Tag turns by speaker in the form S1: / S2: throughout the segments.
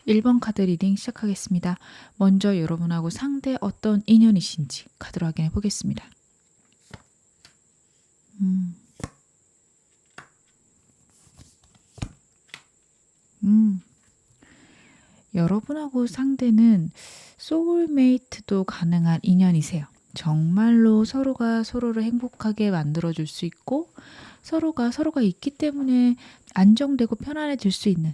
S1: 1번 카드 리딩 시작하겠습니다. 먼저 여러분하고 상대 어떤 인연이신지 카드로 확인해 보겠습니다. 음. 음. 여러분하고 상대는 소울메이트도 가능한 인연이세요. 정말로 서로가 서로를 행복하게 만들어줄 수 있고 서로가 있기 때문에 안정되고 편안해질 수 있는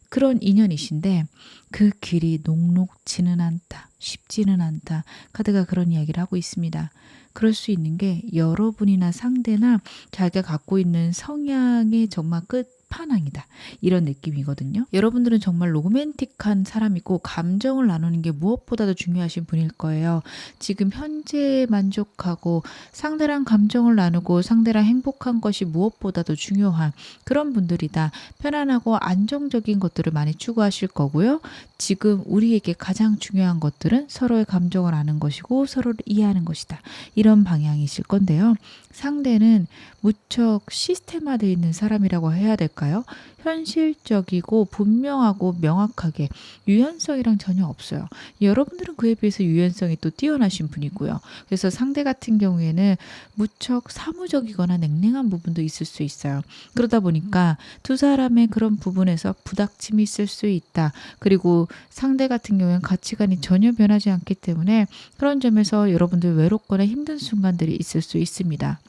S1: 그런 인연이신데 그 길이 녹록지는 않다. 쉽지는 않다. 카드가 그런 이야기를 하고 있습니다. 그럴 수 있는 게 여러분이나 상대나 자기가 갖고 있는 성향의 정말 끝판왕이다. 이런 느낌이거든요. 여러분들은 정말 로맨틱한 사람이고 감정을 나누는 게 무엇보다도 중요하신 분일 거예요. 지금 현재에 만족하고 상대랑 감정을 나누고 상대랑 행복한 것이 무엇보다도 중요한 그런 분들이다. 편안하고 안정적인 것들을 많이 추구하실 거고요. 지금 우리에게 가장 중요한 것들은 서로의 감정을 아는 것이고 서로를 이해하는 것이다. 이런 방향이실 건데요. 상대는 무척 시스템화되어 있는 사람이라고 해야 될까요? 현실적이고 분명하고 명확하게 유연성이랑 전혀 없어요. 여러분들은 그에 비해서 유연성이 또 뛰어나신 분이고요. 그래서 상대 같은 경우에는 무척 사무적이거나 냉랭한 부분도 있을 수 있어요. 그러다 보니까 두 사람의 그런 부분에서 부닥침이 있을 수 있다. 그리고 상대 같은 경우에는 가치관이 전혀 변하지 않기 때문에 그런 점에서 여러분들 외롭거나 힘든 순간들이 있을 수 있습니다.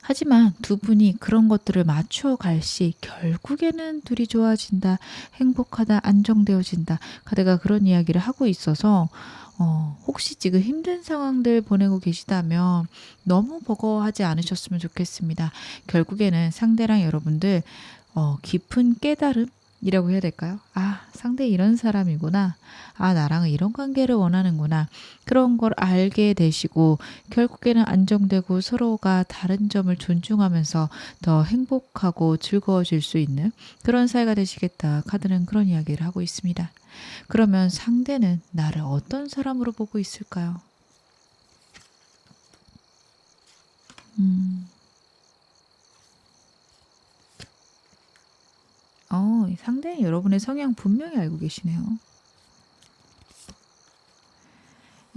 S1: 하지만 두 분이 그런 것들을 맞추어 갈 시 결국에는 둘이 좋아진다, 행복하다, 안정되어진다. 카드가 그런 이야기를 하고 있어서 혹시 지금 힘든 상황들 보내고 계시다면 너무 버거워하지 않으셨으면 좋겠습니다. 결국에는 상대랑 여러분들 깊은 깨달음이라고 해야 될까요? 아, 상대 이런 사람이구나. 아, 나랑은 이런 관계를 원하는구나. 그런 걸 알게 되시고 결국에는 안정되고 서로가 다른 점을 존중하면서 더 행복하고 즐거워질 수 있는 그런 사이가 되시겠다. 카드는 그런 이야기를 하고 있습니다. 그러면 상대는 나를 어떤 사람으로 보고 있을까요? 음. 상대는 여러분의 성향 분명히 알고 계시네요.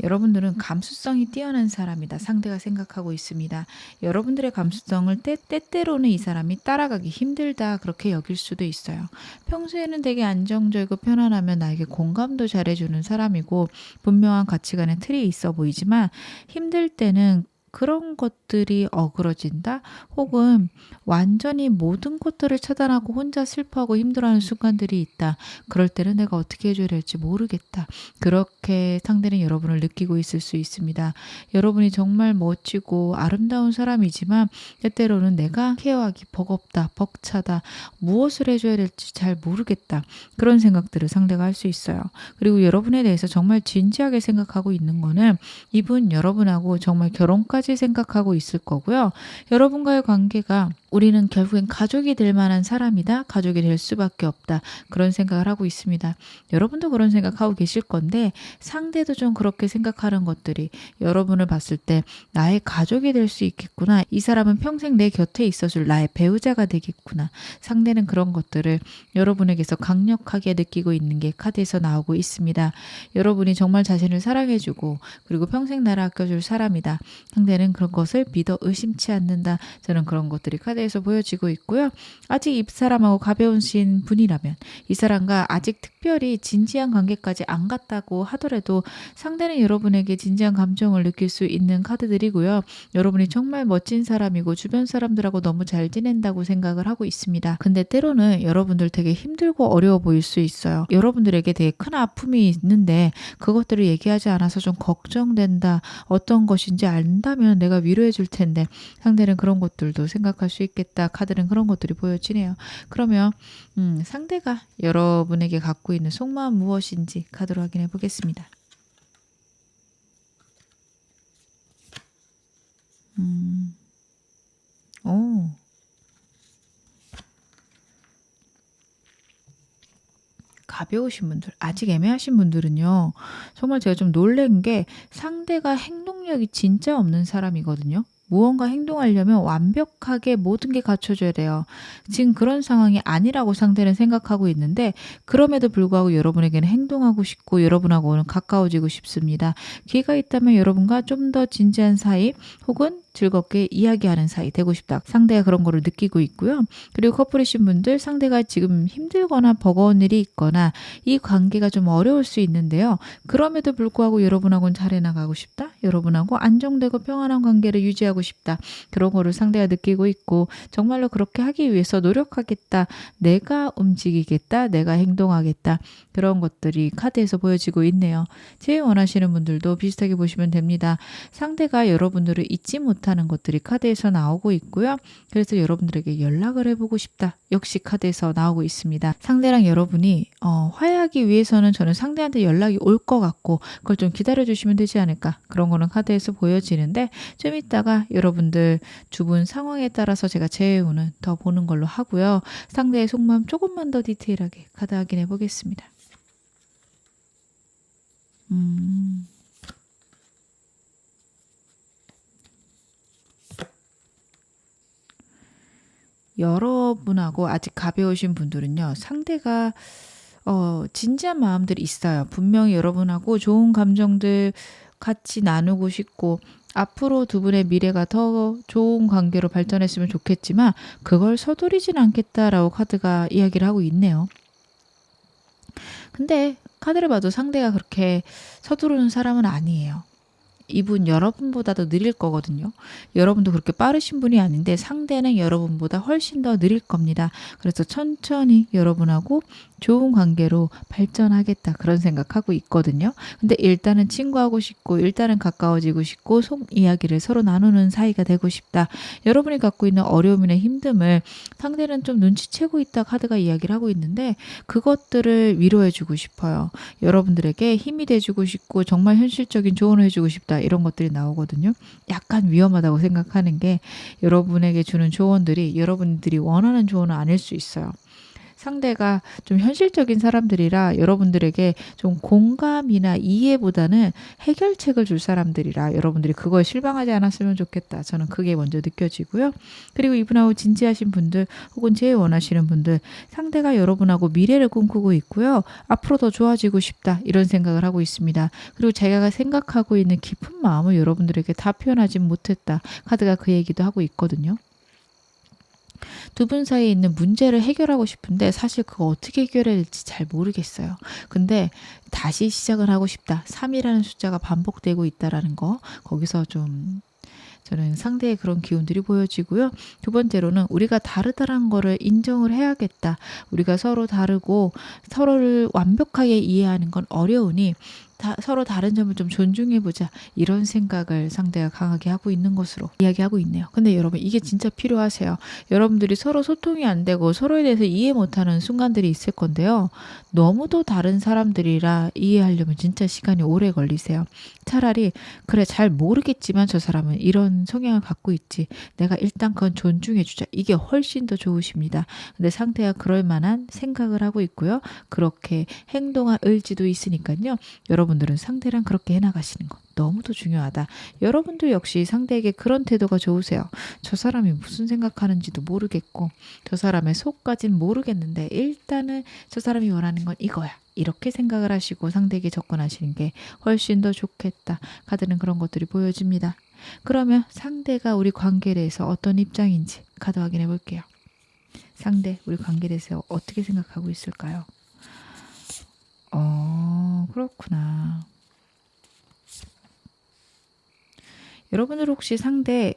S1: 여러분들은 감수성이 뛰어난 사람이다. 상대가 생각하고 있습니다. 여러분들의 감수성을 때때로는 이 사람이 따라가기 힘들다. 그렇게 여길 수도 있어요. 평소에는 되게 안정적이고 편안하면 나에게 공감도 잘해주는 사람이고 분명한 가치관의 틀이 있어 보이지만 힘들 때는 그런 것들이 어그러진다? 혹은 완전히 모든 것들을 차단하고 혼자 슬퍼하고 힘들어하는 순간들이 있다. 그럴 때는 내가 어떻게 해줘야 될지 모르겠다. 그렇게 상대는 여러분을 느끼고 있을 수 있습니다. 여러분이 정말 멋지고 아름다운 사람이지만 때때로는 내가 케어하기 버겁다, 벅차다, 무엇을 해줘야 될지 잘 모르겠다. 그런 생각들을 상대가 할 수 있어요. 그리고 여러분에 대해서 정말 진지하게 생각하고 있는 거는 이분 여러분하고 정말 결혼까지 생각하고 있을 거고요. 여러분과의 관계가 우리는 결국엔 가족이 될 만한 사람이다. 가족이 될 수밖에 없다. 그런 생각을 하고 있습니다. 여러분도 그런 생각하고 계실 건데 상대도 좀 그렇게 생각하는 것들이 여러분을 봤을 때 나의 가족이 될 수 있겠구나. 이 사람은 평생 내 곁에 있어줄 나의 배우자가 되겠구나. 상대는 그런 것들을 여러분에게서 강력하게 느끼고 있는 게 카드에서 나오고 있습니다. 여러분이 정말 자신을 사랑해주고 그리고 평생 나를 아껴줄 사람이다. 상대는 그런 것을 믿어 의심치 않는다. 저는 그런 것들이 카드에서 보여지고 있고요. 아직 이 사람하고 가벼우신 분이라면 이 사람과 아직 특별히 진지한 관계까지 안 갔다고 하더라도 상대는 여러분에게 진지한 감정을 느낄 수 있는 카드들이고요. 여러분이 정말 멋진 사람이고 주변 사람들하고 너무 잘 지낸다고 생각을 하고 있습니다. 근데 때로는 여러분들 되게 힘들고 어려워 보일 수 있어요. 여러분들에게 되게 큰 아픔이 있는데 그것들을 얘기하지 않아서 좀 걱정된다. 어떤 것인지 안다면 내가 위로해 줄 텐데 상대는 그런 것들도 생각할 수 있겠다. 카드는 그런 것들이 보여지네요. 그러면 상대가 여러분에게 갖고 있는 속마음 무엇인지 카드로 확인해 보겠습니다. 음, 오, 가벼우신 분들, 아직 애매하신 분들은요. 정말 제가 좀 놀란 게 상대가 행동력이 진짜 없는 사람이거든요. 무언가 행동하려면 완벽하게 모든 게 갖춰져야 돼요. 지금 그런 상황이 아니라고 상대는 생각하고 있는데 그럼에도 불구하고 여러분에게는 행동하고 싶고 여러분하고는 가까워지고 싶습니다. 기회가 있다면 여러분과 좀 더 진지한 사이 혹은 즐겁게 이야기하는 사이 되고 싶다. 상대가 그런 거를 느끼고 있고요. 그리고 커플이신 분들 상대가 지금 힘들거나 버거운 일이 있거나 이 관계가 좀 어려울 수 있는데요. 그럼에도 불구하고 여러분하고는 잘 해나가고 싶다. 여러분하고 안정되고 평안한 관계를 유지하고 싶다. 그런 거를 상대가 느끼고 있고 정말로 그렇게 하기 위해서 노력하겠다. 내가 움직이겠다. 내가 행동하겠다. 그런 것들이 카드에서 보여지고 있네요. 제일 원하시는 분들도 비슷하게 보시면 됩니다. 상대가 여러분들을 잊지 못하는 것들이 카드에서 나오고 있고요. 그래서 여러분들에게 연락을 해보고 싶다. 역시 카드에서 나오고 있습니다. 상대랑 여러분이 화해하기 위해서는 저는 상대한테 연락이 올 것 같고 그걸 좀 기다려주시면 되지 않을까. 그런 거는 카드에서 보여지는데 좀 이따가 여러분들 두 분 상황에 따라서 제가 제외우는 더 보는 걸로 하고요. 상대의 속마음 조금만 더 디테일하게 카드 확인해 보겠습니다. 여러분하고 아직 가벼우신 분들은요. 상대가 진지한 마음들이 있어요. 분명히 여러분하고 좋은 감정들 같이 나누고 싶고 앞으로 두 분의 미래가 더 좋은 관계로 발전했으면 좋겠지만 그걸 서두르진 않겠다라고 카드가 이야기를 하고 있네요. 근데 카드를 봐도 상대가 그렇게 서두르는 사람은 아니에요. 이분 여러분보다도 느릴 거거든요. 여러분도 그렇게 빠르신 분이 아닌데 상대는 여러분보다 훨씬 더 느릴 겁니다. 그래서 천천히 여러분하고 좋은 관계로 발전하겠다 그런 생각하고 있거든요. 근데 일단은 친구하고 싶고 일단은 가까워지고 싶고 속 이야기를 서로 나누는 사이가 되고 싶다. 여러분이 갖고 있는 어려움이나 힘듦을 상대는 좀 눈치채고 있다 카드가 이야기를 하고 있는데 그것들을 위로해주고 싶어요. 여러분들에게 힘이 돼주고 싶고 정말 현실적인 조언을 해주고 싶다. 이런 것들이 나오거든요. 약간 위험하다고 생각하는 게 여러분에게 주는 조언들이 여러분들이 원하는 조언은 아닐 수 있어요. 상대가 좀 현실적인 사람들이라 여러분들에게 좀 공감이나 이해보다는 해결책을 줄 사람들이라 여러분들이 그거에 실망하지 않았으면 좋겠다. 저는 그게 먼저 느껴지고요. 그리고 이분하고 진지하신 분들 혹은 제일 원하시는 분들 상대가 여러분하고 미래를 꿈꾸고 있고요. 앞으로 더 좋아지고 싶다. 이런 생각을 하고 있습니다. 그리고 제가 생각하고 있는 깊은 마음을 여러분들에게 다 표현하지 못했다. 카드가 그 얘기도 하고 있거든요. 두 분 사이에 있는 문제를 해결하고 싶은데 사실 그거 어떻게 해결해야 될지 잘 모르겠어요. 근데 다시 시작을 하고 싶다. 3이라는 숫자가 반복되고 있다라는 거 거기서 좀 저는 상대의 그런 기운들이 보여지고요. 두 번째로는 우리가 다르다는 거를 인정을 해야겠다. 우리가 서로 다르고 서로를 완벽하게 이해하는 건 어려우니 서로 다른 점을 좀 존중해보자 이런 생각을 상대가 강하게 하고 있는 것으로 이야기하고 있네요. 근데 여러분 이게 진짜 필요하세요. 여러분들이 서로 소통이 안 되고 서로에 대해서 이해 못하는 순간들이 있을 건데요. 너무도 다른 사람들이라 이해하려면 진짜 시간이 오래 걸리세요. 차라리 그래 잘 모르겠지만 저 사람은 이런 성향을 갖고 있지. 내가 일단 그건 존중해주자. 이게 훨씬 더 좋으십니다. 근데 상대가 그럴 만한 생각을 하고 있고요. 그렇게 행동할 의지도 있으니까요. 여러분들은 상대랑 그렇게 해나가시는 거 너무도 중요하다. 여러분들 역시 상대에게 그런 태도가 좋으세요. 저 사람이 무슨 생각하는지도 모르겠고 저 사람의 속까진 모르겠는데 일단은 저 사람이 원하는 건 이거야. 이렇게 생각을 하시고 상대에게 접근하시는 게 훨씬 더 좋겠다. 카드는 그런 것들이 보여집니다. 그러면 상대가 우리 관계에 대해서 어떤 입장인지 카드 확인해 볼게요. 상대 우리 관계에 대해서 어떻게 생각하고 있을까요? 그렇구나. 여러분들 혹시 상대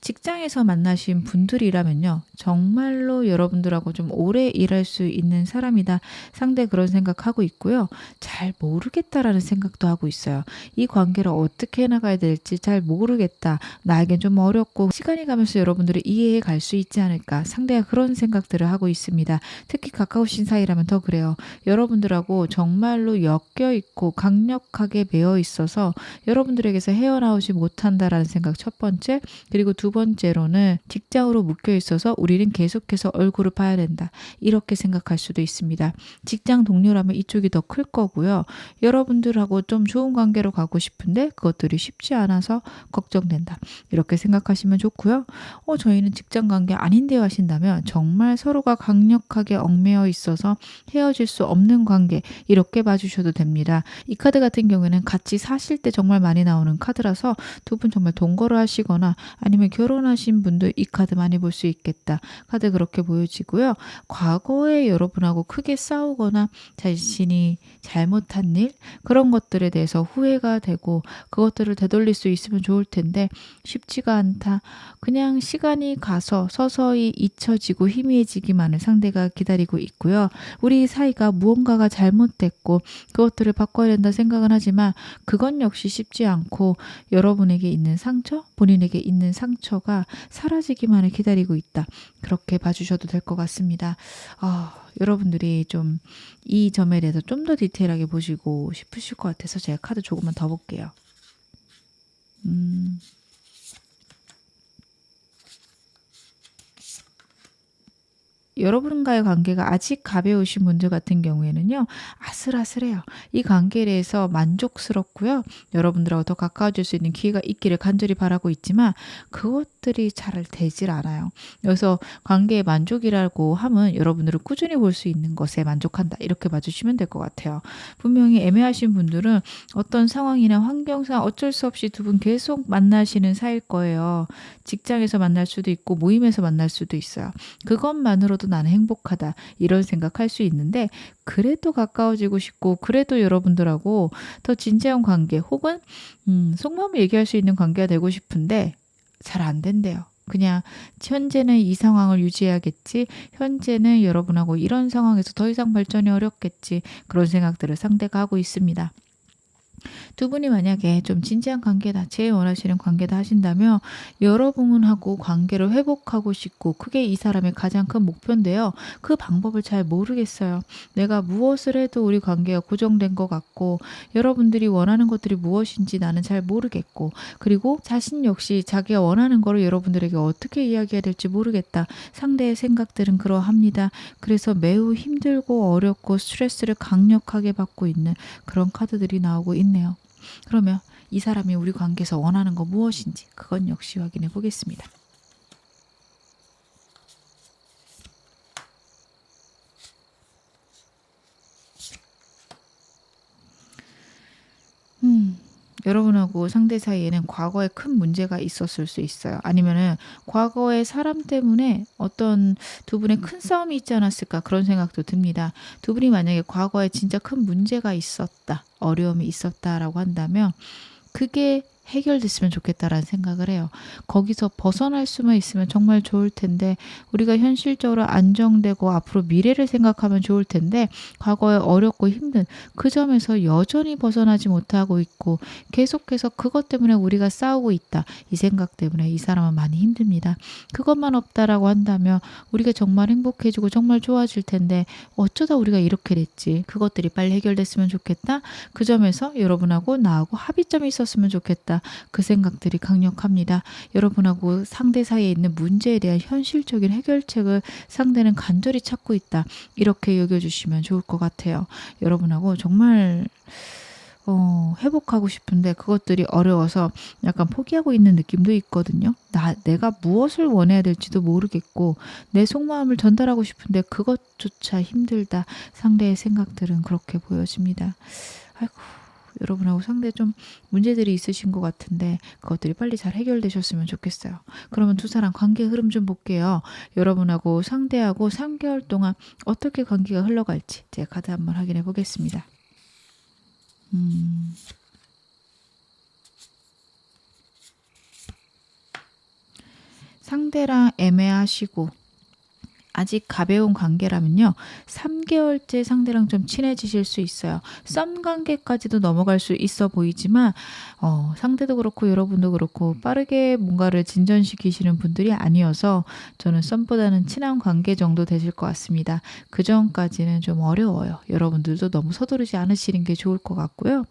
S1: 직장에서 만나신 분들이라면요. 정말로 여러분들하고 좀 오래 일할 수 있는 사람이다. 상대 그런 생각하고 있고요. 잘 모르겠다라는 생각도 하고 있어요. 이 관계를 어떻게 해나가야 될지 잘 모르겠다. 나에겐 좀 어렵고 시간이 가면서 여러분들이 이해해 갈 수 있지 않을까. 상대가 그런 생각들을 하고 있습니다. 특히 가까우신 사이라면 더 그래요. 여러분들하고 정말로 엮여 있고 강력하게 매어 있어서 여러분들에게서 헤어나오지 못한다라는 생각 첫 번째. 그리고 두 번째로는 직장으로 묶여 있어서 우리는 계속해서 얼굴을 봐야 된다. 이렇게 생각할 수도 있습니다. 직장 동료라면 이쪽이 더 클 거고요. 여러분들하고 좀 좋은 관계로 가고 싶은데 그것들이 쉽지 않아서 걱정된다. 이렇게 생각하시면 좋고요. 저희는 직장 관계 아닌데요 하신다면 정말 서로가 강력하게 얽매여 있어서 헤어질 수 없는 관계 이렇게 봐주셔도 됩니다. 이 카드 같은 경우에는 같이 사실 때 정말 많이 나오는 카드라서 두 분 정말 동거를 하시거나 아니면 결혼하신 분도 이 카드 많이 볼 수 있겠다. 카드 그렇게 보여지고요. 과거에 여러분하고 크게 싸우거나 자신이 잘못한 일 그런 것들에 대해서 후회가 되고 그것들을 되돌릴 수 있으면 좋을 텐데 쉽지가 않다. 그냥 시간이 가서 서서히 잊혀지고 희미해지기만을 상대가 기다리고 있고요. 우리 사이가 무언가가 잘못됐고 그것들을 바꿔야 된다 생각은 하지만 그건 역시 쉽지 않고 여러분에게 있는 상처, 본인에게 있는 상처가 사라지기만을 기다리고 있다. 그렇게 봐주셔도 될 것 같습니다. 여러분들이 좀 이 점에 대해서 좀 더 디테일하게 보시고 싶으실 것 같아서 제가 카드 조금만 더 볼게요. 여러분과의 관계가 아직 가벼우신 분들 같은 경우에는요. 아슬아슬해요. 이 관계에 대해서 만족스럽고요. 여러분들하고 더 가까워질 수 있는 기회가 있기를 간절히 바라고 있지만 그것들이 잘 되질 않아요. 그래서 관계의 만족이라고 하면 여러분들을 꾸준히 볼 수 있는 것에 만족한다. 이렇게 봐주시면 될 것 같아요. 분명히 애매하신 분들은 어떤 상황이나 환경상 어쩔 수 없이 두 분 계속 만나시는 사이일 거예요. 직장에서 만날 수도 있고 모임에서 만날 수도 있어요. 그것만으로도 나는 행복하다 이런 생각할 수 있는데 그래도 가까워지고 싶고 그래도 여러분들하고 더 진지한 관계 혹은 속마음을 얘기할 수 있는 관계가 되고 싶은데 잘 안 된대요. 그냥 현재는 이 상황을 유지해야겠지. 현재는 여러분하고 이런 상황에서 더 이상 발전이 어렵겠지. 그런 생각들을 상대가 하고 있습니다. 두 분이 만약에 좀 진지한 관계다, 제일 원하시는 관계다 하신다면 여러분하고 관계를 회복하고 싶고 그게 이 사람의 가장 큰 목표인데요. 그 방법을 잘 모르겠어요. 내가 무엇을 해도 우리 관계가 고정된 것 같고 여러분들이 원하는 것들이 무엇인지 나는 잘 모르겠고 그리고 자신 역시 자기가 원하는 거를 여러분들에게 어떻게 이야기해야 될지 모르겠다. 상대의 생각들은 그러합니다. 그래서 매우 힘들고 어렵고 스트레스를 강력하게 받고 있는 그런 카드들이 나오고 있네요. 그러면 이 사람이 우리 관계에서 원하는 거 무엇인지 그건 역시 확인해 보겠습니다. 여러분하고 상대 사이에는 과거에 큰 문제가 있었을 수 있어요. 아니면은 과거의 사람 때문에 어떤 두 분의 큰 싸움이 있지 않았을까 그런 생각도 듭니다. 두 분이 만약에 과거에 진짜 큰 문제가 있었다, 어려움이 있었다라고 한다면 그게 해결됐으면 좋겠다라는 생각을 해요. 거기서 벗어날 수만 있으면 정말 좋을 텐데 우리가 현실적으로 안정되고 앞으로 미래를 생각하면 좋을 텐데 과거에 어렵고 힘든 그 점에서 여전히 벗어나지 못하고 있고 계속해서 그것 때문에 우리가 싸우고 있다. 이 생각 때문에 이 사람은 많이 힘듭니다. 그것만 없다라고 한다면 우리가 정말 행복해지고 정말 좋아질 텐데 어쩌다 우리가 이렇게 됐지. 그것들이 빨리 해결됐으면 좋겠다. 그 점에서 여러분하고 나하고 합의점이 있었으면 좋겠다. 그 생각들이 강력합니다. 여러분하고 상대 사이에 있는 문제에 대한 현실적인 해결책을 상대는 간절히 찾고 있다. 이렇게 여겨주시면 좋을 것 같아요. 여러분하고 정말 회복하고 싶은데 그것들이 어려워서 약간 포기하고 있는 느낌도 있거든요. 내가 무엇을 원해야 될지도 모르겠고 내 속마음을 전달하고 싶은데 그것조차 힘들다. 상대의 생각들은 그렇게 보여집니다. 아이고. 여러분하고 상대 좀 문제들이 있으신 것 같은데 그것들이 빨리 잘 해결되셨으면 좋겠어요. 그러면 두 사람 관계 흐름 좀 볼게요. 여러분하고 상대하고 3개월 동안 어떻게 관계가 흘러갈지 제가 카드 한번 확인해 보겠습니다. 상대랑 애매하시고 아직 가벼운 관계라면요. 3개월째 상대랑 좀 친해지실 수 있어요. 썸 관계까지도 넘어갈 수 있어 보이지만 상대도 그렇고 여러분도 그렇고 빠르게 뭔가를 진전시키시는 분들이 아니어서 저는 썸보다는 친한 관계 정도 되실 것 같습니다. 그 전까지는 좀 어려워요. 여러분들도 너무 서두르지 않으시는 게 좋을 것 같고요.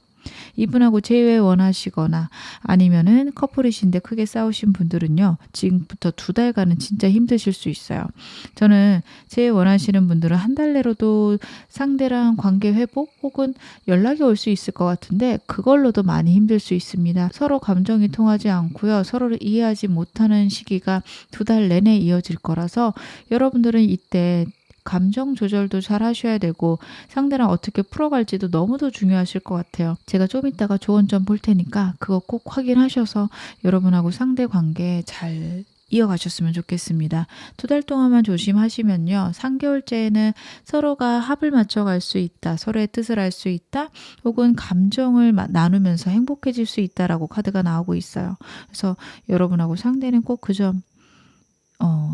S1: 이분하고 재회 원하시거나 아니면은 커플이신데 크게 싸우신 분들은요. 지금부터 2달간은 진짜 힘드실 수 있어요. 저는 재회 원하시는 분들은 한 달 내로도 상대랑 관계 회복 혹은 연락이 올 수 있을 것 같은데 그걸로도 많이 힘들 수 있습니다. 서로 감정이 통하지 않고요. 서로를 이해하지 못하는 시기가 2달 내내 이어질 거라서 여러분들은 이때 감정 조절도 잘 하셔야 되고 상대랑 어떻게 풀어갈지도 너무도 중요하실 것 같아요. 제가 좀 이따가 조언점 볼 테니까 그거 꼭 확인하셔서 여러분하고 상대 관계 잘 이어가셨으면 좋겠습니다. 2달 동안만 조심하시면요. 3개월째에는 서로가 합을 맞춰갈 수 있다. 서로의 뜻을 알 수 있다. 혹은 감정을 나누면서 행복해질 수 있다라고 카드가 나오고 있어요. 그래서 여러분하고 상대는 꼭 그 점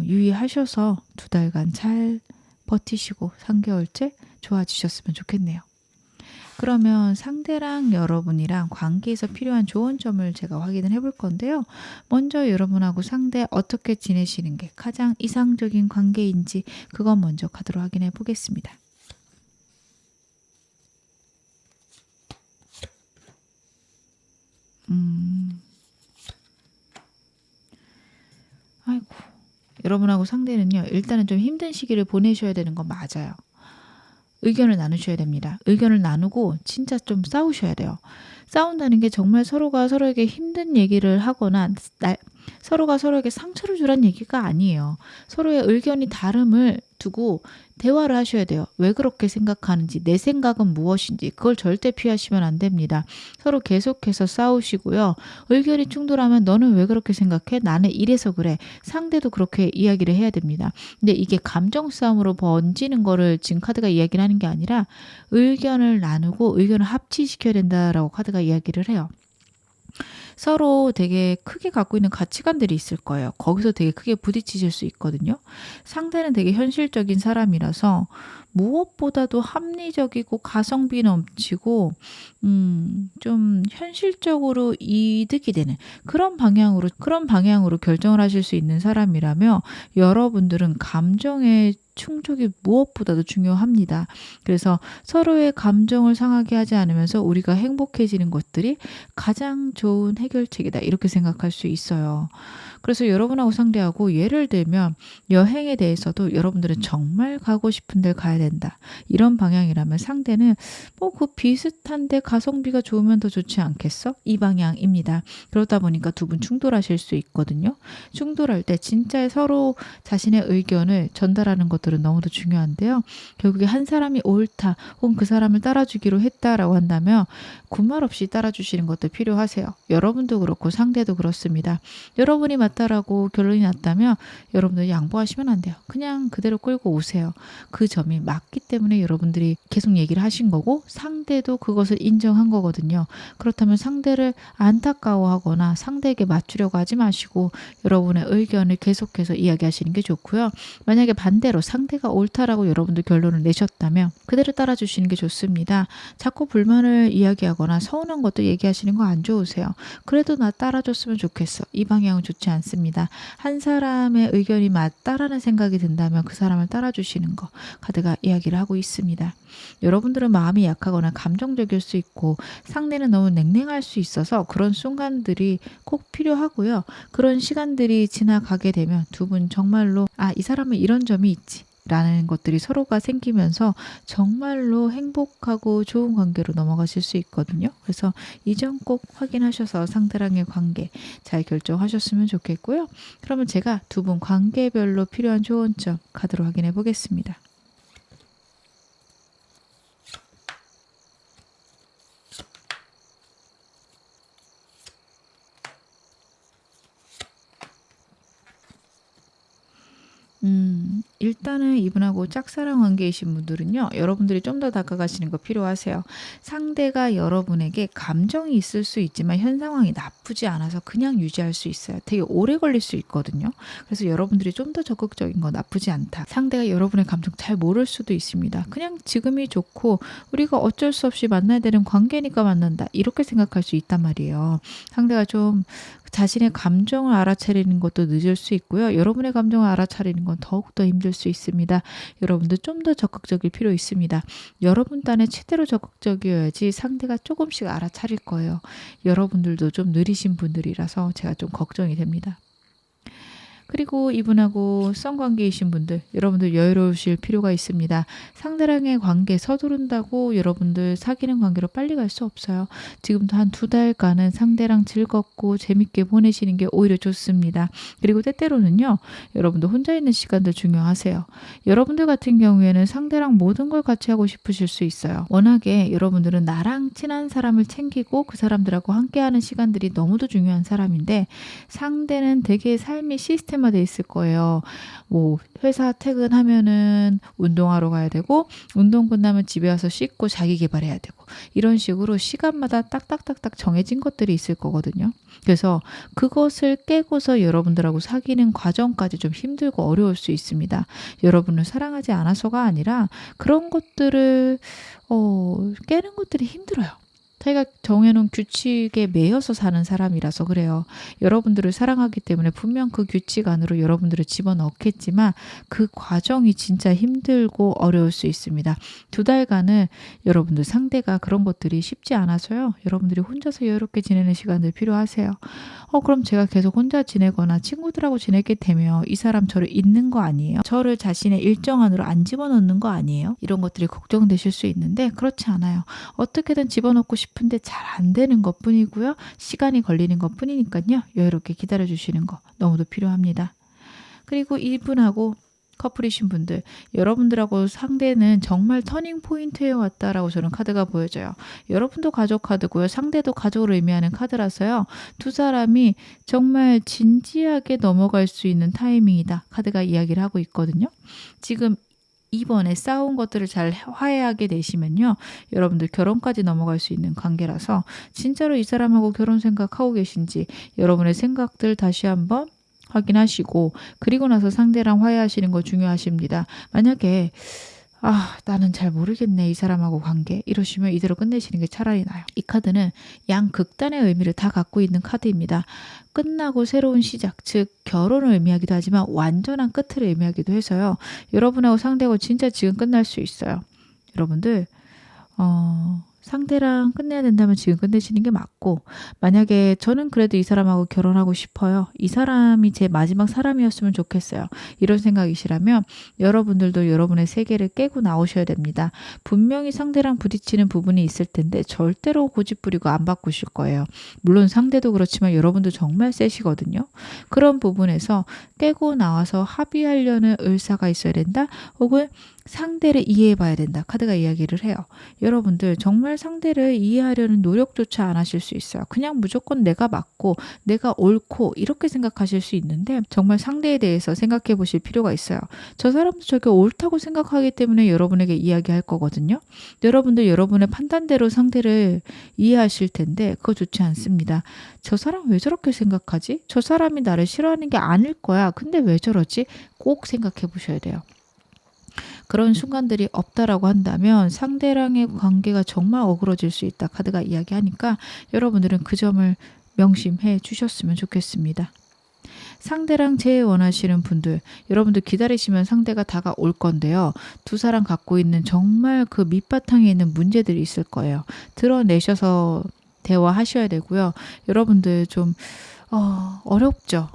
S1: 유의하셔서 2달간 잘 버티시고 3개월째 좋아지셨으면 좋겠네요. 그러면 상대랑 여러분이랑 관계에서 필요한 좋은 점을 제가 확인을 해볼 건데요. 먼저 여러분하고 상대 어떻게 지내시는 게 가장 이상적인 관계인지 그건 먼저 카드로 확인해 보겠습니다. 아이고. 여러분하고 상대는요. 일단은 좀 힘든 시기를 보내셔야 되는 건 맞아요. 의견을 나누셔야 됩니다. 의견을 나누고 진짜 좀 싸우셔야 돼요. 싸운다는 게 정말 서로가 서로에게 힘든 얘기를 하거나 서로가 서로에게 상처를 주란 얘기가 아니에요. 서로의 의견이 다름을 두고 대화를 하셔야 돼요. 왜 그렇게 생각하는지, 내 생각은 무엇인지 그걸 절대 피하시면 안 됩니다. 서로 계속해서 싸우시고요. 의견이 충돌하면 너는 왜 그렇게 생각해? 나는 이래서 그래. 상대도 그렇게 이야기를 해야 됩니다. 근데 이게 감정 싸움으로 번지는 거를 지금 카드가 이야기를 하는 게 아니라 의견을 나누고 의견을 합치시켜야 된다라고 카드가 이야기를 해요. 서로 되게 크게 갖고 있는 가치관들이 있을 거예요. 거기서 되게 크게 부딪히실 수 있거든요. 상대는 되게 현실적인 사람이라서 무엇보다도 합리적이고 가성비 넘치고 좀 현실적으로 이득이 되는 그런 방향으로 결정을 하실 수 있는 사람이라며 여러분들은 감정의 충족이 무엇보다도 중요합니다. 그래서 서로의 감정을 상하게 하지 않으면서 우리가 행복해지는 것들이 가장 좋은 해결책이다. 이렇게 생각할 수 있어요. 그래서 여러분하고 상대하고 예를 들면 여행에 대해서도 여러분들은 정말 가고 싶은 데 가야 된다. 이런 방향이라면 상대는 뭐 그 비슷한데 가성비가 좋으면 더 좋지 않겠어? 이 방향입니다. 그러다 보니까 두 분 충돌하실 수 있거든요. 충돌할 때 진짜 서로 자신의 의견을 전달하는 것들은 너무도 중요한데요. 결국에 한 사람이 옳다 혹은 그 사람을 따라주기로 했다라고 한다면 군말 없이 따라주시는 것도 필요하세요. 여러분도 그렇고 상대도 그렇습니다. 여러분이 맞다라고 결론이 났다면 여러분들 양보하시면 안 돼요. 그냥 그대로 끌고 오세요. 그 점이 맞기 때문에 여러분들이 계속 얘기를 하신 거고 상대도 그것을 인정한 거거든요. 그렇다면 상대를 안타까워하거나 상대에게 맞추려고 하지 마시고 여러분의 의견을 계속해서 이야기하시는 게 좋고요. 만약에 반대로 상대가 옳다라고 여러분들 결론을 내셨다면 그대로 따라주시는 게 좋습니다. 자꾸 불만을 이야기하거나 서운한 것도 얘기하시는 거 안 좋으세요. 그래도 나 따라줬으면 좋겠어. 이 방향은 좋지 않습니다. 한 사람의 의견이 맞다라는 생각이 든다면 그 사람을 따라주시는 거 카드가 이야기를 하고 있습니다. 여러분들은 마음이 약하거나 감정적일 수 있고 상대는 너무 냉랭할 수 있어서 그런 순간들이 꼭 필요하고요. 그런 시간들이 지나가게 되면 두 분 정말로 이 사람은 이런 점이 있지 라는 것들이 서로가 생기면서 정말로 행복하고 좋은 관계로 넘어가실 수 있거든요. 그래서 이 점 꼭 확인하셔서 상대랑의 관계 잘 결정하셨으면 좋겠고요. 그러면 제가 두 분 관계별로 필요한 좋은 점 카드로 확인해 보겠습니다. 일단은 이분하고 짝사랑 관계이신 분들은요. 여러분들이 좀 더 다가가시는 거 필요하세요. 상대가 여러분에게 감정이 있을 수 있지만 현 상황이 나쁘지 않아서 그냥 유지할 수 있어요. 되게 오래 걸릴 수 있거든요. 그래서 여러분들이 좀 더 적극적인 거 나쁘지 않다. 상대가 여러분의 감정 잘 모를 수도 있습니다. 그냥 지금이 좋고 우리가 어쩔 수 없이 만나야 되는 관계니까 만난다. 이렇게 생각할 수 있단 말이에요. 상대가 좀 자신의 감정을 알아차리는 것도 늦을 수 있고요. 여러분의 감정을 알아차리는 건 더욱더 힘들 어려우실 수 있습니다. 여러분들 좀 더 적극적일 필요 있습니다. 여러분 딴에 최대로 적극적이어야지 상대가 조금씩 알아차릴 거예요. 여러분들도 좀 느리신 분들이라서 제가 좀 걱정이 됩니다. 그리고 이분하고 썸관계이신 분들, 여러분들 여유로우실 필요가 있습니다. 상대랑의 관계 서두른다고 여러분들 사귀는 관계로 빨리 갈 수 없어요. 지금도 한 2달간은 상대랑 즐겁고 재밌게 보내시는 게 오히려 좋습니다. 그리고 때때로는요, 여러분들 혼자 있는 시간도 중요하세요. 여러분들 같은 경우에는 상대랑 모든 걸 같이 하고 싶으실 수 있어요. 워낙에 여러분들은 나랑 친한 사람을 챙기고 그 사람들하고 함께하는 시간들이 너무도 중요한 사람인데, 상대는 되게 삶의 시스템 돼 있을 거예요. 뭐 회사 퇴근하면은 운동하러 가야 되고, 운동 끝나면 집에 와서 씻고 자기 개발해야 되고, 이런 식으로 시간마다 딱딱딱딱 정해진 것들이 있을 거거든요. 그래서 그것을 깨고서 여러분들하고 사귀는 과정까지 좀 힘들고 어려울 수 있습니다. 여러분을 사랑하지 않아서가 아니라 그런 것들을 깨는 것들이 힘들어요. 자기가 정해놓은 규칙에 매여서 사는 사람이라서 그래요. 여러분들을 사랑하기 때문에 분명 그 규칙 안으로 여러분들을 집어넣겠지만 그 과정이 진짜 힘들고 어려울 수 있습니다. 2달간은 여러분들 상대가 그런 것들이 쉽지 않아서요. 여러분들이 혼자서 여유롭게 지내는 시간들 필요하세요. 그럼 제가 계속 혼자 지내거나 친구들하고 지내게 되면 이 사람 저를 잊는 거 아니에요? 저를 자신의 일정 안으로 안 집어넣는 거 아니에요? 이런 것들이 걱정되실 수 있는데 그렇지 않아요. 어떻게든 집어넣고 싶은데 잘 안 되는 것 뿐이고요. 시간이 걸리는 것 뿐이니까요. 여유롭게 기다려 주시는 거 너무도 필요합니다. 그리고 이분하고 커플이신 분들, 여러분들하고 상대는 정말 터닝 포인트에 왔다라고 저는 카드가 보여져요. 여러분도 가족 카드고요. 상대도 가족을 의미하는 카드라서요. 두 사람이 정말 진지하게 넘어갈 수 있는 타이밍이다. 카드가 이야기를 하고 있거든요. 지금 이번에 싸운 것들을 잘 화해하게 되시면요. 여러분들 결혼까지 넘어갈 수 있는 관계라서 진짜로 이 사람하고 결혼 생각하고 계신지 여러분의 생각들 다시 한번 확인하시고, 그리고 나서 상대랑 화해하시는 거 중요하십니다. 만약에 나는 잘 모르겠네 이 사람하고 관계, 이러시면 이대로 끝내시는 게 차라리 나아요. 이 카드는 양극단의 의미를 다 갖고 있는 카드입니다. 끝나고 새로운 시작, 즉 결혼을 의미하기도 하지만 완전한 끝을 의미하기도 해서요. 여러분하고 상대하고 진짜 지금 끝날 수 있어요. 여러분들 상대랑 끝내야 된다면 지금 끝내시는 게 맞고, 만약에 저는 그래도 이 사람하고 결혼하고 싶어요. 이 사람이 제 마지막 사람이었으면 좋겠어요. 이런 생각이시라면 여러분들도 여러분의 세계를 깨고 나오셔야 됩니다. 분명히 상대랑 부딪히는 부분이 있을 텐데 절대로 고집 부리고 안 바꾸실 거예요. 물론 상대도 그렇지만 여러분도 정말 세시거든요. 그런 부분에서 깨고 나와서 합의하려는 의사가 있어야 된다. 혹은 상대를 이해해 봐야 된다. 카드가 이야기를 해요. 여러분들 정말 상대를 이해하려는 노력조차 안 하실 수 있어요. 그냥 무조건 내가 맞고 내가 옳고 이렇게 생각하실 수 있는데, 정말 상대에 대해서 생각해 보실 필요가 있어요. 저 사람도 저게 옳다고 생각하기 때문에 여러분에게 이야기할 거거든요. 여러분들 여러분의 판단대로 상대를 이해하실 텐데 그거 좋지 않습니다. 저 사람 왜 저렇게 생각하지? 저 사람이 나를 싫어하는 게 아닐 거야. 근데 왜 저러지? 꼭 생각해 보셔야 돼요. 그런 순간들이 없다라고 한다면 상대랑의 관계가 정말 어그러질 수 있다. 카드가 이야기하니까 여러분들은 그 점을 명심해 주셨으면 좋겠습니다. 상대랑 제일 원하시는 분들, 여러분들 기다리시면 상대가 다가올 건데요. 두 사람 갖고 있는 정말 그 밑바탕에 있는 문제들이 있을 거예요. 드러내셔서 대화하셔야 되고요. 여러분들 좀 어렵죠.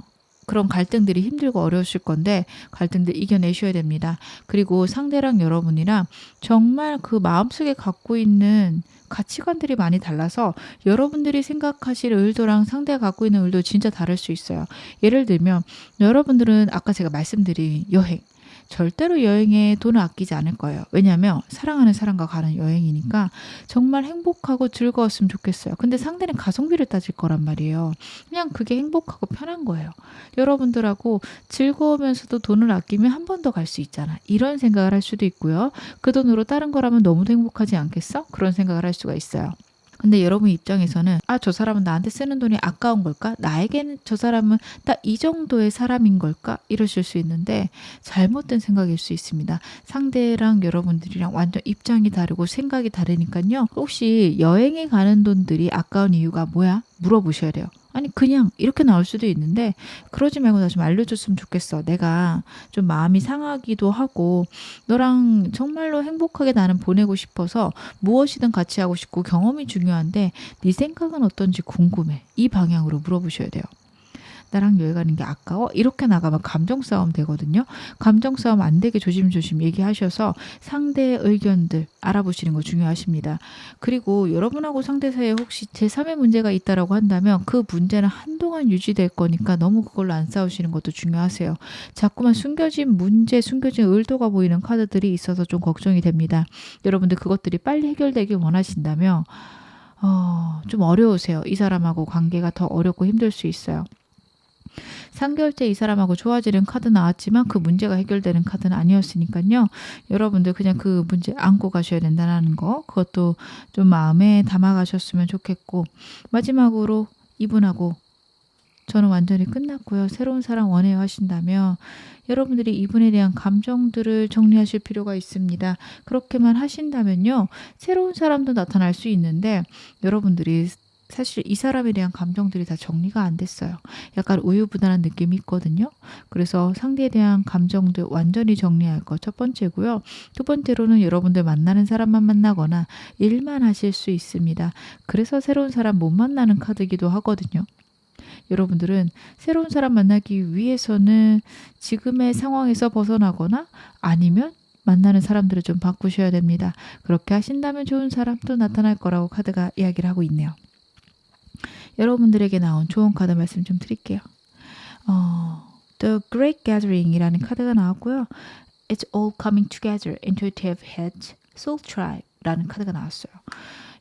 S1: 그런 갈등들이 힘들고 어려우실 건데 갈등들 이겨내셔야 됩니다. 그리고 상대랑 여러분이랑 정말 그 마음속에 갖고 있는 가치관들이 많이 달라서 여러분들이 생각하실 의도랑 상대가 갖고 있는 의도 진짜 다를 수 있어요. 예를 들면 여러분들은 아까 제가 말씀드린 여행, 절대로 여행에 돈을 아끼지 않을 거예요. 왜냐하면 사랑하는 사람과 가는 여행이니까 정말 행복하고 즐거웠으면 좋겠어요. 근데 상대는 가성비를 따질 거란 말이에요. 그냥 그게 행복하고 편한 거예요. 여러분들하고 즐거우면서도 돈을 아끼면 한 번 더 갈 수 있잖아. 이런 생각을 할 수도 있고요. 그 돈으로 다른 거라면 너무도 행복하지 않겠어? 그런 생각을 할 수가 있어요. 근데 여러분 입장에서는 저 사람은 나한테 쓰는 돈이 아까운 걸까? 나에게는 저 사람은 딱 이 정도의 사람인 걸까? 이러실 수 있는데 잘못된 생각일 수 있습니다. 상대랑 여러분들이랑 완전 입장이 다르고 생각이 다르니까요. 혹시 여행에 가는 돈들이 아까운 이유가 뭐야? 물어보셔야 돼요. 아니 아니 그냥 이렇게 나올 수도 있는데 그러지 말고 나 좀 알려줬으면 좋겠어. 내가 좀 마음이 상하기도 하고 너랑 정말로 행복하게 나는 보내고 싶어서 무엇이든 같이 하고 싶고 경험이 중요한데 네 생각은 어떤지 궁금해. 이 방향으로 물어보셔야 돼요. 나랑 여행 가는 게 아까워? 이렇게 나가면 감정 싸움 되거든요. 감정 싸움 안 되게 조심조심 얘기하셔서 상대의 의견들 알아보시는 거 중요하십니다. 그리고 여러분하고 상대 사이에 혹시 제3의 문제가 있다라고 한다면 그 문제는 한동안 유지될 거니까 너무 그걸로 안 싸우시는 것도 중요하세요. 자꾸만 숨겨진 문제, 숨겨진 의도가 보이는 카드들이 있어서 좀 걱정이 됩니다. 여러분들 그것들이 빨리 해결되길 원하신다면 좀 어려우세요. 이 사람하고 관계가 더 어렵고 힘들 수 있어요. 3개월째 이 사람하고 좋아지는 카드 나왔지만 그 문제가 해결되는 카드는 아니었으니까요. 여러분들 그냥 그 문제 안고 가셔야 된다는 거 그것도 좀 마음에 담아 가셨으면 좋겠고 마지막으로 이분하고 저는 완전히 끝났고요. 새로운 사람 원해요 하신다면 여러분들이 이분에 대한 감정들을 정리하실 필요가 있습니다. 그렇게만 하신다면요. 새로운 사람도 나타날 수 있는데 여러분들이 사실 이 사람에 대한 감정들이 다 정리가 안 됐어요. 약간 우유부단한 느낌이 있거든요. 그래서 상대에 대한 감정들 완전히 정리할 거 첫 번째고요. 두 번째로는 여러분들 만나는 사람만 만나거나 일만 하실 수 있습니다. 그래서 새로운 사람 못 만나는 카드이기도 하거든요. 여러분들은 새로운 사람 만나기 위해서는 지금의 상황에서 벗어나거나 아니면 만나는 사람들을 좀 바꾸셔야 됩니다. 그렇게 하신다면 좋은 사람도 나타날 거라고 카드가 이야기를 하고 있네요. 여러분들에게 나온 좋은 카드 말씀 좀 드릴게요. The Great Gathering이라는 카드가 나왔고요. It's all coming together, intuitive head, soul tribe라는 카드가 나왔어요.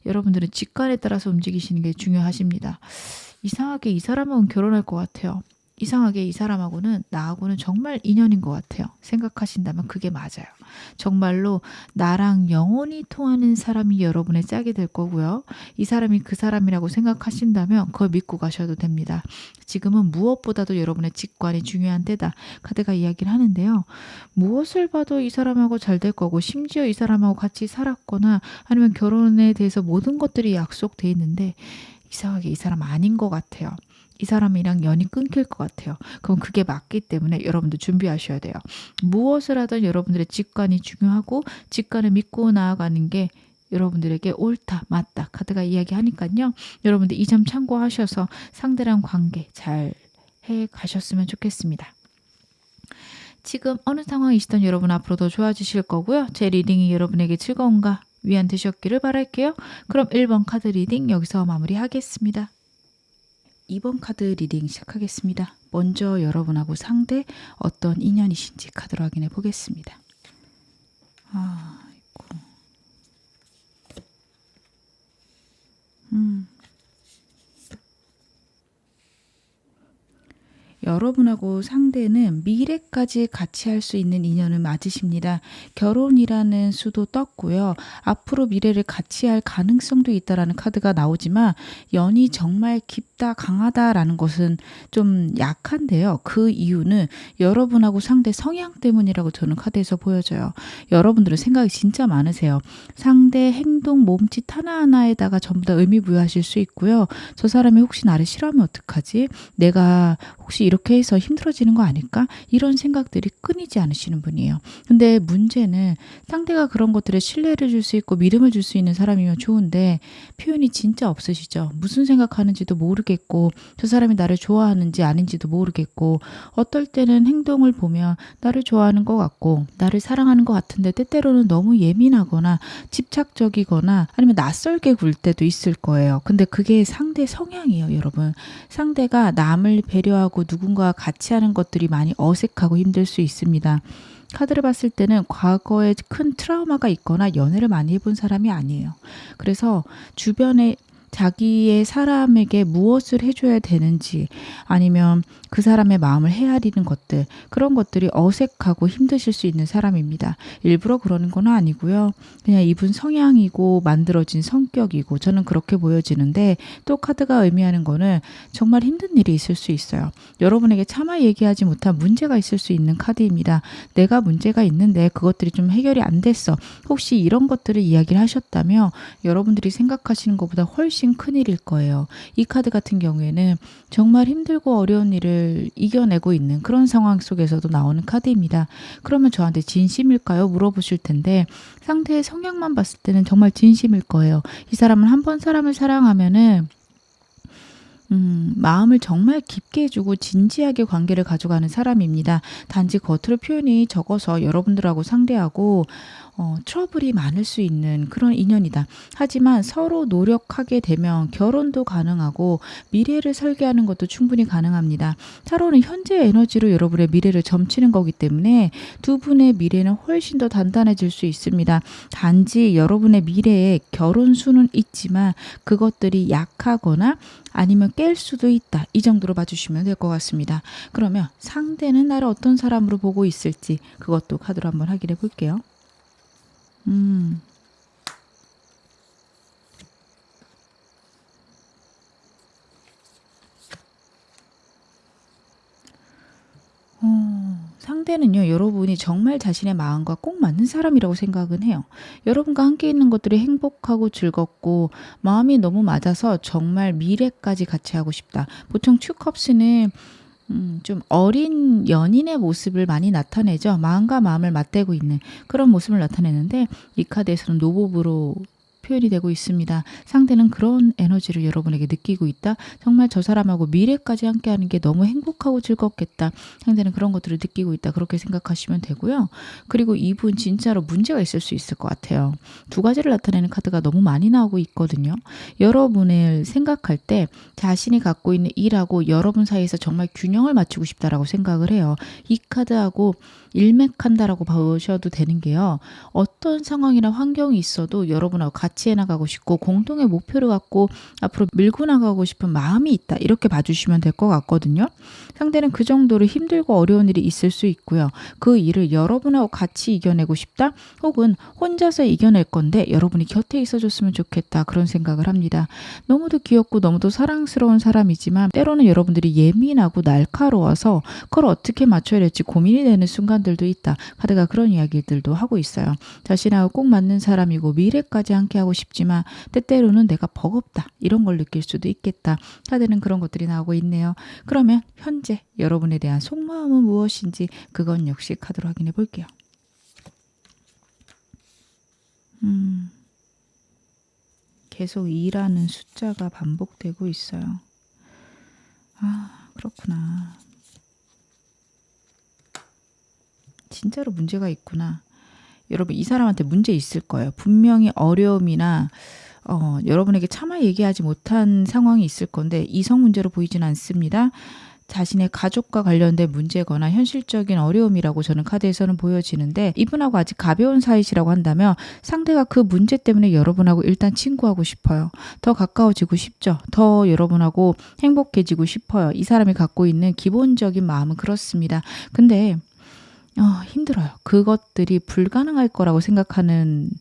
S1: 여러분들은 직관에 따라서 움직이시는 게 중요하십니다. 이상하게 이 사람하고는 결혼할 것 같아요. 이상하게 이 사람하고는 나하고는 정말 인연인 것 같아요. 생각하신다면 그게 맞아요. 정말로 나랑 영혼이 통하는 사람이 여러분의 짝이 될 거고요. 이 사람이 그 사람이라고 생각하신다면 그걸 믿고 가셔도 됩니다. 지금은 무엇보다도 여러분의 직관이 중요한 때다. 카드가 이야기를 하는데요. 무엇을 봐도 이 사람하고 잘 될 거고 심지어 이 사람하고 같이 살았거나 아니면 결혼에 대해서 모든 것들이 약속돼 있는데 이상하게 이 사람 아닌 것 같아요. 이 사람이랑 연이 끊길 것 같아요. 그럼 그게 맞기 때문에 여러분들 준비하셔야 돼요. 무엇을 하든 여러분들의 직관이 중요하고 직관을 믿고 나아가는 게 여러분들에게 옳다, 맞다 카드가 이야기하니까요. 여러분들 이 점 참고하셔서 상대랑 관계 잘 해 가셨으면 좋겠습니다. 지금 어느 상황이시든 여러분 앞으로도 좋아지실 거고요. 제 리딩이 여러분에게 즐거움과 위안 되셨기를 바랄게요. 그럼 1번 카드 리딩 여기서 마무리하겠습니다. 2번 카드 리딩 시작하겠습니다. 먼저 여러분하고 상대 어떤 인연이신지 카드로 확인해 보겠습니다. 아이고. 여러분하고 상대는 미래까지 같이 할 수 있는 인연은 맞으십니다. 결혼이라는 수도 떴고요. 앞으로 미래를 같이 할 가능성도 있다라는 카드가 나오지만 연이 정말 깊다 강하다라는 것은 좀 약한데요. 그 이유는 여러분하고 상대 성향 때문이라고 저는 카드에서 보여져요. 여러분들은 생각이 진짜 많으세요. 상대 행동 몸짓 하나하나에다가 전부 다 의미 부여하실 수 있고요. 저 사람이 혹시 나를 싫어하면 어떡하지? 내가 혹시 이렇게 해서 힘들어지는 거 아닐까? 이런 생각들이 끊이지 않으시는 분이에요. 근데 문제는 상대가 그런 것들에 신뢰를 줄 수 있고 믿음을 줄 수 있는 사람이면 좋은데 표현이 진짜 없으시죠. 무슨 생각하는지도 모르겠고 저 사람이 나를 좋아하는지 아닌지도 모르겠고 어떨 때는 행동을 보면 나를 좋아하는 것 같고 나를 사랑하는 것 같은데 때때로는 너무 예민하거나 집착적이거나 아니면 낯설게 굴 때도 있을 거예요. 근데 그게 상대 성향이에요, 여러분. 상대가 남을 배려하고 누군가와 같이 하는 것들이 많이 어색하고 힘들 수 있습니다. 카드를 봤을 때는 과거에 큰 트라우마가 있거나 연애를 많이 해본 사람이 아니에요. 그래서 주변에 자기의 사람에게 무엇을 해줘야 되는지 아니면 그 사람의 마음을 헤아리는 것들, 그런 것들이 어색하고 힘드실 수 있는 사람입니다. 일부러 그러는 건 아니고요. 그냥 이분 성향이고 만들어진 성격이고 저는 그렇게 보여지는데, 또 카드가 의미하는 거는 정말 힘든 일이 있을 수 있어요. 여러분에게 차마 얘기하지 못한 문제가 있을 수 있는 카드입니다. 내가 문제가 있는데 그것들이 좀 해결이 안 됐어. 혹시 이런 것들을 이야기를 하셨다면 여러분들이 생각하시는 것보다 훨씬 큰일일 거예요. 이 카드 같은 경우에는 정말 힘들고 어려운 일을 이겨내고 있는 그런 상황 속에서도 나오는 카드입니다. 그러면 저한테 진심일까요? 물어보실 텐데, 상대의 성향만 봤을 때는 정말 진심일 거예요. 이 사람은 한 번 사람을 사랑하면은 마음을 정말 깊게 해주고 진지하게 관계를 가져가는 사람입니다. 단지 겉으로 표현이 적어서 여러분들하고 상대하고 트러블이 많을 수 있는 그런 인연이다. 하지만 서로 노력하게 되면 결혼도 가능하고 미래를 설계하는 것도 충분히 가능합니다. 타로는 현재 에너지로 여러분의 미래를 점치는 거기 때문에 두 분의 미래는 훨씬 더 단단해질 수 있습니다. 단지 여러분의 미래에 결혼 수는 있지만 그것들이 약하거나 아니면 깰 수도 있다. 이 정도로 봐주시면 될 것 같습니다. 그러면 상대는 나를 어떤 사람으로 보고 있을지 그것도 카드로 한번 확인해 볼게요. 상대는요, 여러분이 정말 자신의 마음과 꼭 맞는 사람이라고 생각은 해요. 여러분과 함께 있는 것들이 행복하고 즐겁고 마음이 너무 맞아서 정말 미래까지 같이 하고 싶다. 보통 투컵스는 좀 어린 연인의 모습을 많이 나타내죠. 마음과 마음을 맞대고 있는 그런 모습을 나타내는데, 이 카드에서는 노법으로 표현이 되고 있습니다. 상대는 그런 에너지를 여러분에게 느끼고 있다. 정말 저 사람하고 미래까지 함께하는 게 너무 행복하고 즐겁겠다. 상대는 그런 것들을 느끼고 있다. 그렇게 생각하시면 되고요. 그리고 이분 진짜로 문제가 있을 수 있을 것 같아요. 두 가지를 나타내는 카드가 너무 많이 나오고 있거든요. 여러분을 생각할 때 자신이 갖고 있는 일하고 여러분 사이에서 정말 균형을 맞추고 싶다라고 생각을 해요. 이 카드하고 일맥한다라고 보셔도 되는 게요. 어떤 상황이나 환경이 있어도 여러분하고 같이 해나가고 싶고 공동의 목표를 갖고 앞으로 밀고 나가고 싶은 마음이 있다. 이렇게 봐주시면 될 것 같거든요. 상대는 그 정도로 힘들고 어려운 일이 있을 수 있고요. 그 일을 여러분하고 같이 이겨내고 싶다. 혹은 혼자서 이겨낼 건데 여러분이 곁에 있어줬으면 좋겠다. 그런 생각을 합니다. 너무도 귀엽고 너무도 사랑스러운 사람이지만 때로는 여러분들이 예민하고 날카로워서 그걸 어떻게 맞춰야 될지 고민이 되는 순간들도 있다. 카드가 그런 이야기들도 하고 있어요. 자신하고 꼭 맞는 사람이고 미래까지 함께 하고 싶지만 때때로는 내가 버겁다. 이런 걸 느낄 수도 있겠다. 카드는 그런 것들이 나오고 있네요. 그러면 현재 여러분에 대한 속마음은 무엇인지 그건 역시 카드로 확인해 볼게요. 계속 2라는 숫자가 반복되고 있어요. 아, 그렇구나. 진짜로 문제가 있구나. 여러분, 이 사람한테 문제 있을 거예요. 분명히 어려움이나 여러분에게 차마 얘기하지 못한 상황이 있을 건데 이성 문제로 보이진 않습니다. 자신의 가족과 관련된 문제거나 현실적인 어려움이라고 저는 카드에서는 보여지는데, 이분하고 아직 가벼운 사이시라고 한다면 상대가 그 문제 때문에 여러분하고 일단 친구하고 싶어요. 더 가까워지고 싶죠. 더 여러분하고 행복해지고 싶어요. 이 사람이 갖고 있는 기본적인 마음은 그렇습니다. 근데 힘들어요. 그것들이 불가능할 거라고 생각하는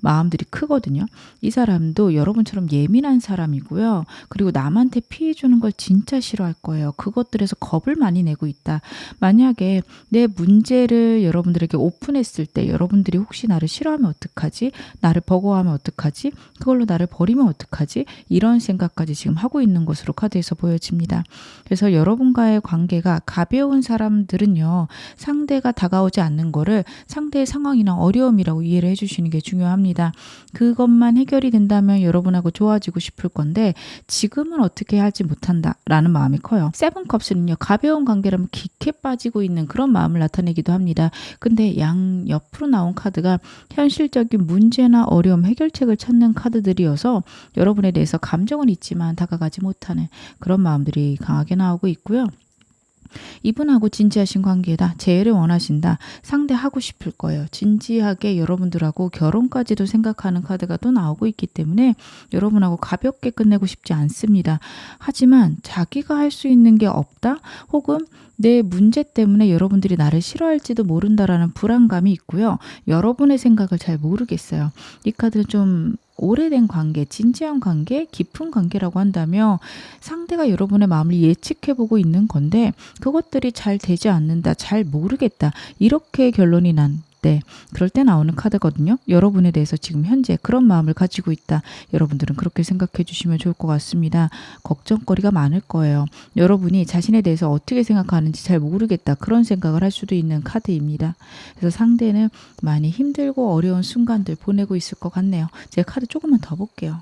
S1: 마음들이 크거든요. 이 사람도 여러분처럼 예민한 사람이고요. 그리고 남한테 피해 주는 걸 진짜 싫어할 거예요. 그것들에서 겁을 많이 내고 있다. 만약에 내 문제를 여러분들에게 오픈했을 때 여러분들이 혹시 나를 싫어하면 어떡하지? 나를 버거워하면 어떡하지? 그걸로 나를 버리면 어떡하지? 이런 생각까지 지금 하고 있는 것으로 카드에서 보여집니다. 그래서 여러분과의 관계가 가벼운 사람들은요, 상대가 다가오지 않는 거를 상대의 상황이나 어려움이라고 이해를 해주시는 게 중요합니다. 그것만 해결이 된다면 여러분하고 좋아지고 싶을 건데 지금은 어떻게 하지 못한다라는 마음이 커요. 세븐컵스는요, 가벼운 관계라면 깊게 빠지고 있는 그런 마음을 나타내기도 합니다. 근데 양 옆으로 나온 카드가 현실적인 문제나 어려움 해결책을 찾는 카드들이어서 여러분에 대해서 감정은 있지만 다가가지 못하는 그런 마음들이 강하게 나오고 있고요. 이분하고 진지하신 관계다. 재회를 원하신다. 상대하고 싶을 거예요. 진지하게 여러분들하고 결혼까지도 생각하는 카드가 또 나오고 있기 때문에 여러분하고 가볍게 끝내고 싶지 않습니다. 하지만 자기가 할 수 있는 게 없다? 혹은 내 문제 때문에 여러분들이 나를 싫어할지도 모른다라는 불안감이 있고요. 여러분의 생각을 잘 모르겠어요. 이 카드는 좀 오래된 관계, 진지한 관계, 깊은 관계라고 한다면 상대가 여러분의 마음을 예측해보고 있는 건데 그것들이 잘 되지 않는다, 잘 모르겠다 이렇게 결론이 난 때 그럴 때 나오는 카드거든요. 여러분에 대해서 지금 현재 그런 마음을 가지고 있다. 여러분들은 그렇게 생각해 주시면 좋을 것 같습니다. 걱정거리가 많을 거예요. 여러분이 자신에 대해서 어떻게 생각하는지 잘 모르겠다. 그런 생각을 할 수도 있는 카드입니다. 그래서 상대는 많이 힘들고 어려운 순간들 보내고 있을 것 같네요. 제가 카드 조금만 더 볼게요.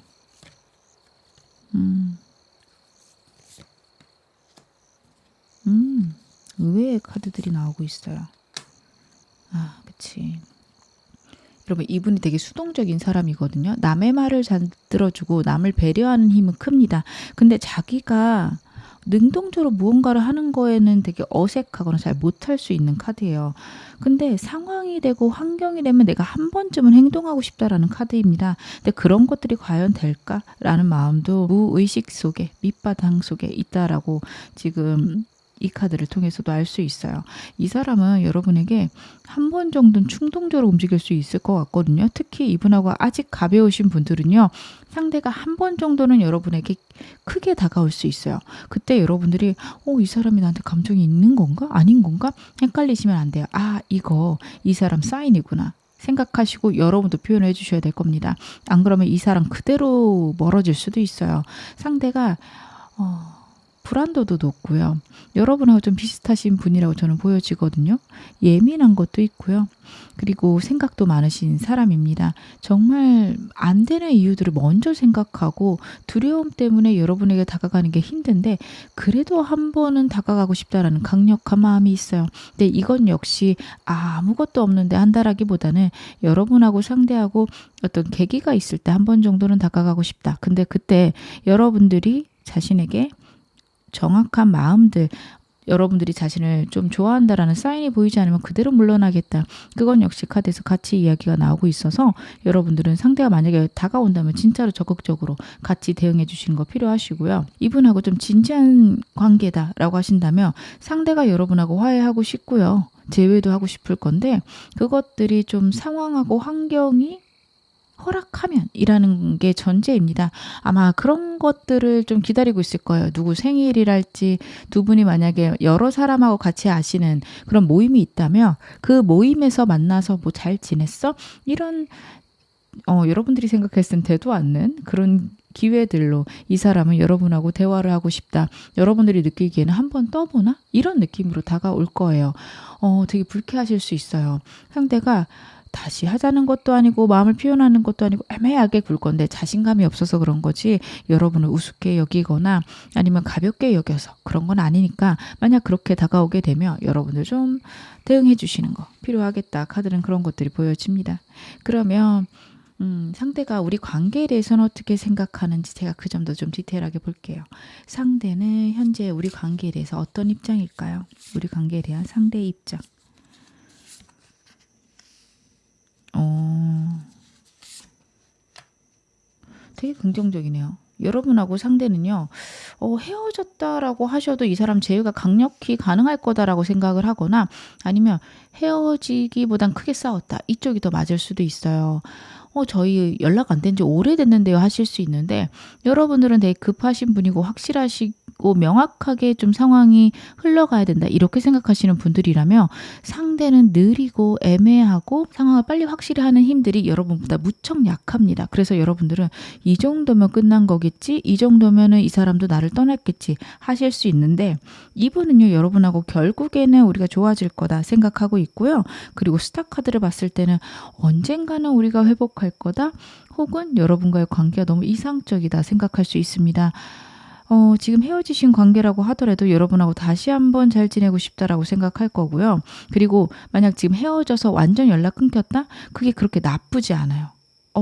S1: 의외의 카드들이 나오고 있어요. 아, 그치. 여러분, 이분이 되게 수동적인 사람이거든요. 남의 말을 잘 들어주고 남을 배려하는 힘은 큽니다. 근데 자기가 능동적으로 무언가를 하는 거에는 되게 어색하거나 잘 못할 수 있는 카드예요. 근데 상황이 되고 환경이 되면 내가 한 번쯤은 행동하고 싶다라는 카드입니다. 근데 그런 것들이 과연 될까라는 마음도 무의식 속에, 밑바탕 속에 있다라고 지금 이 카드를 통해서도 알 수 있어요. 이 사람은 여러분에게 한 번 정도는 충동적으로 움직일 수 있을 것 같거든요. 특히 이분하고 아직 가벼우신 분들은요. 상대가 한 번 정도는 여러분에게 크게 다가올 수 있어요. 그때 여러분들이 이 사람이 나한테 감정이 있는 건가? 아닌 건가? 헷갈리시면 안 돼요. 아, 이거 이 사람 사인이구나. 생각하시고 여러분도 표현해 주셔야 될 겁니다. 안 그러면 이 사람 그대로 멀어질 수도 있어요. 상대가 불안도도 높고요. 여러분하고 좀 비슷하신 분이라고 저는 보여지거든요. 예민한 것도 있고요. 그리고 생각도 많으신 사람입니다. 정말 안 되는 이유들을 먼저 생각하고 두려움 때문에 여러분에게 다가가는 게 힘든데 그래도 한 번은 다가가고 싶다라는 강력한 마음이 있어요. 근데 이건 역시 아무것도 없는데 한다라기보다는 여러분하고 상대하고 어떤 계기가 있을 때 한 번 정도는 다가가고 싶다. 근데 그때 여러분들이 자신에게 정확한 마음들, 여러분들이 자신을 좀 좋아한다라는 사인이 보이지 않으면 그대로 물러나겠다. 그건 역시 카드에서 같이 이야기가 나오고 있어서 여러분들은 상대가 만약에 다가온다면 진짜로 적극적으로 같이 대응해 주시는 거 필요하시고요. 이분하고 좀 진지한 관계다라고 하신다면 상대가 여러분하고 화해하고 싶고요. 재회도 하고 싶을 건데 그것들이 좀 상황하고 환경이 허락하면 이라는 게 전제입니다. 아마 그런 것들을 좀 기다리고 있을 거예요. 누구 생일이랄지 두 분이 만약에 여러 사람하고 같이 아시는 그런 모임이 있다면 그 모임에서 만나서 뭐 잘 지냈어? 이런 여러분들이 생각했을 땐 되도 않는 그런 기회들로 이 사람은 여러분하고 대화를 하고 싶다. 여러분들이 느끼기에는 한번 떠보나? 이런 느낌으로 다가올 거예요. 되게 불쾌하실 수 있어요. 상대가 다시 하자는 것도 아니고 마음을 표현하는 것도 아니고 애매하게 굴 건데 자신감이 없어서 그런 거지 여러분을 우습게 여기거나 아니면 가볍게 여겨서 그런 건 아니니까 만약 그렇게 다가오게 되면 여러분들 좀 대응해 주시는 거 필요하겠다. 카드는 그런 것들이 보여집니다. 그러면 상대가 우리 관계에 대해서는 어떻게 생각하는지 제가 그 점도 좀 디테일하게 볼게요. 상대는 현재 우리 관계에 대해서 어떤 입장일까요? 우리 관계에 대한 상대의 입장. 되게 긍정적이네요. 여러분하고 상대는요. 헤어졌다라고 하셔도 이 사람 재회가 강력히 가능할 거다라고 생각을 하거나 아니면 헤어지기보단 크게 싸웠다. 이쪽이 더 맞을 수도 있어요. 저희 연락 안 된 지 오래됐는데요 하실 수 있는데 여러분들은 되게 급하신 분이고 확실하시고 명확하게 좀 상황이 흘러가야 된다 이렇게 생각하시는 분들이라면 상대는 느리고 애매하고 상황을 빨리 확실히 하는 힘들이 여러분보다 무척 약합니다. 그래서 여러분들은 이 정도면 끝난 거겠지? 이 정도면은 이 사람도 나를 떠났겠지 하실 수 있는데 이분은요 여러분하고 결국에는 우리가 좋아질 거다 생각하고 있고요. 그리고 스타 카드를 봤을 때는 언젠가는 우리가 회복할 거다 혹은 여러분과의 관계가 너무 이상적이다 생각할 수 있습니다. 지금 헤어지신 관계라고 하더라도 여러분하고 다시 한번 잘 지내고 싶다라고 생각할 거고요. 그리고 만약 지금 헤어져서 완전 연락 끊겼다? 그게 그렇게 나쁘지 않아요.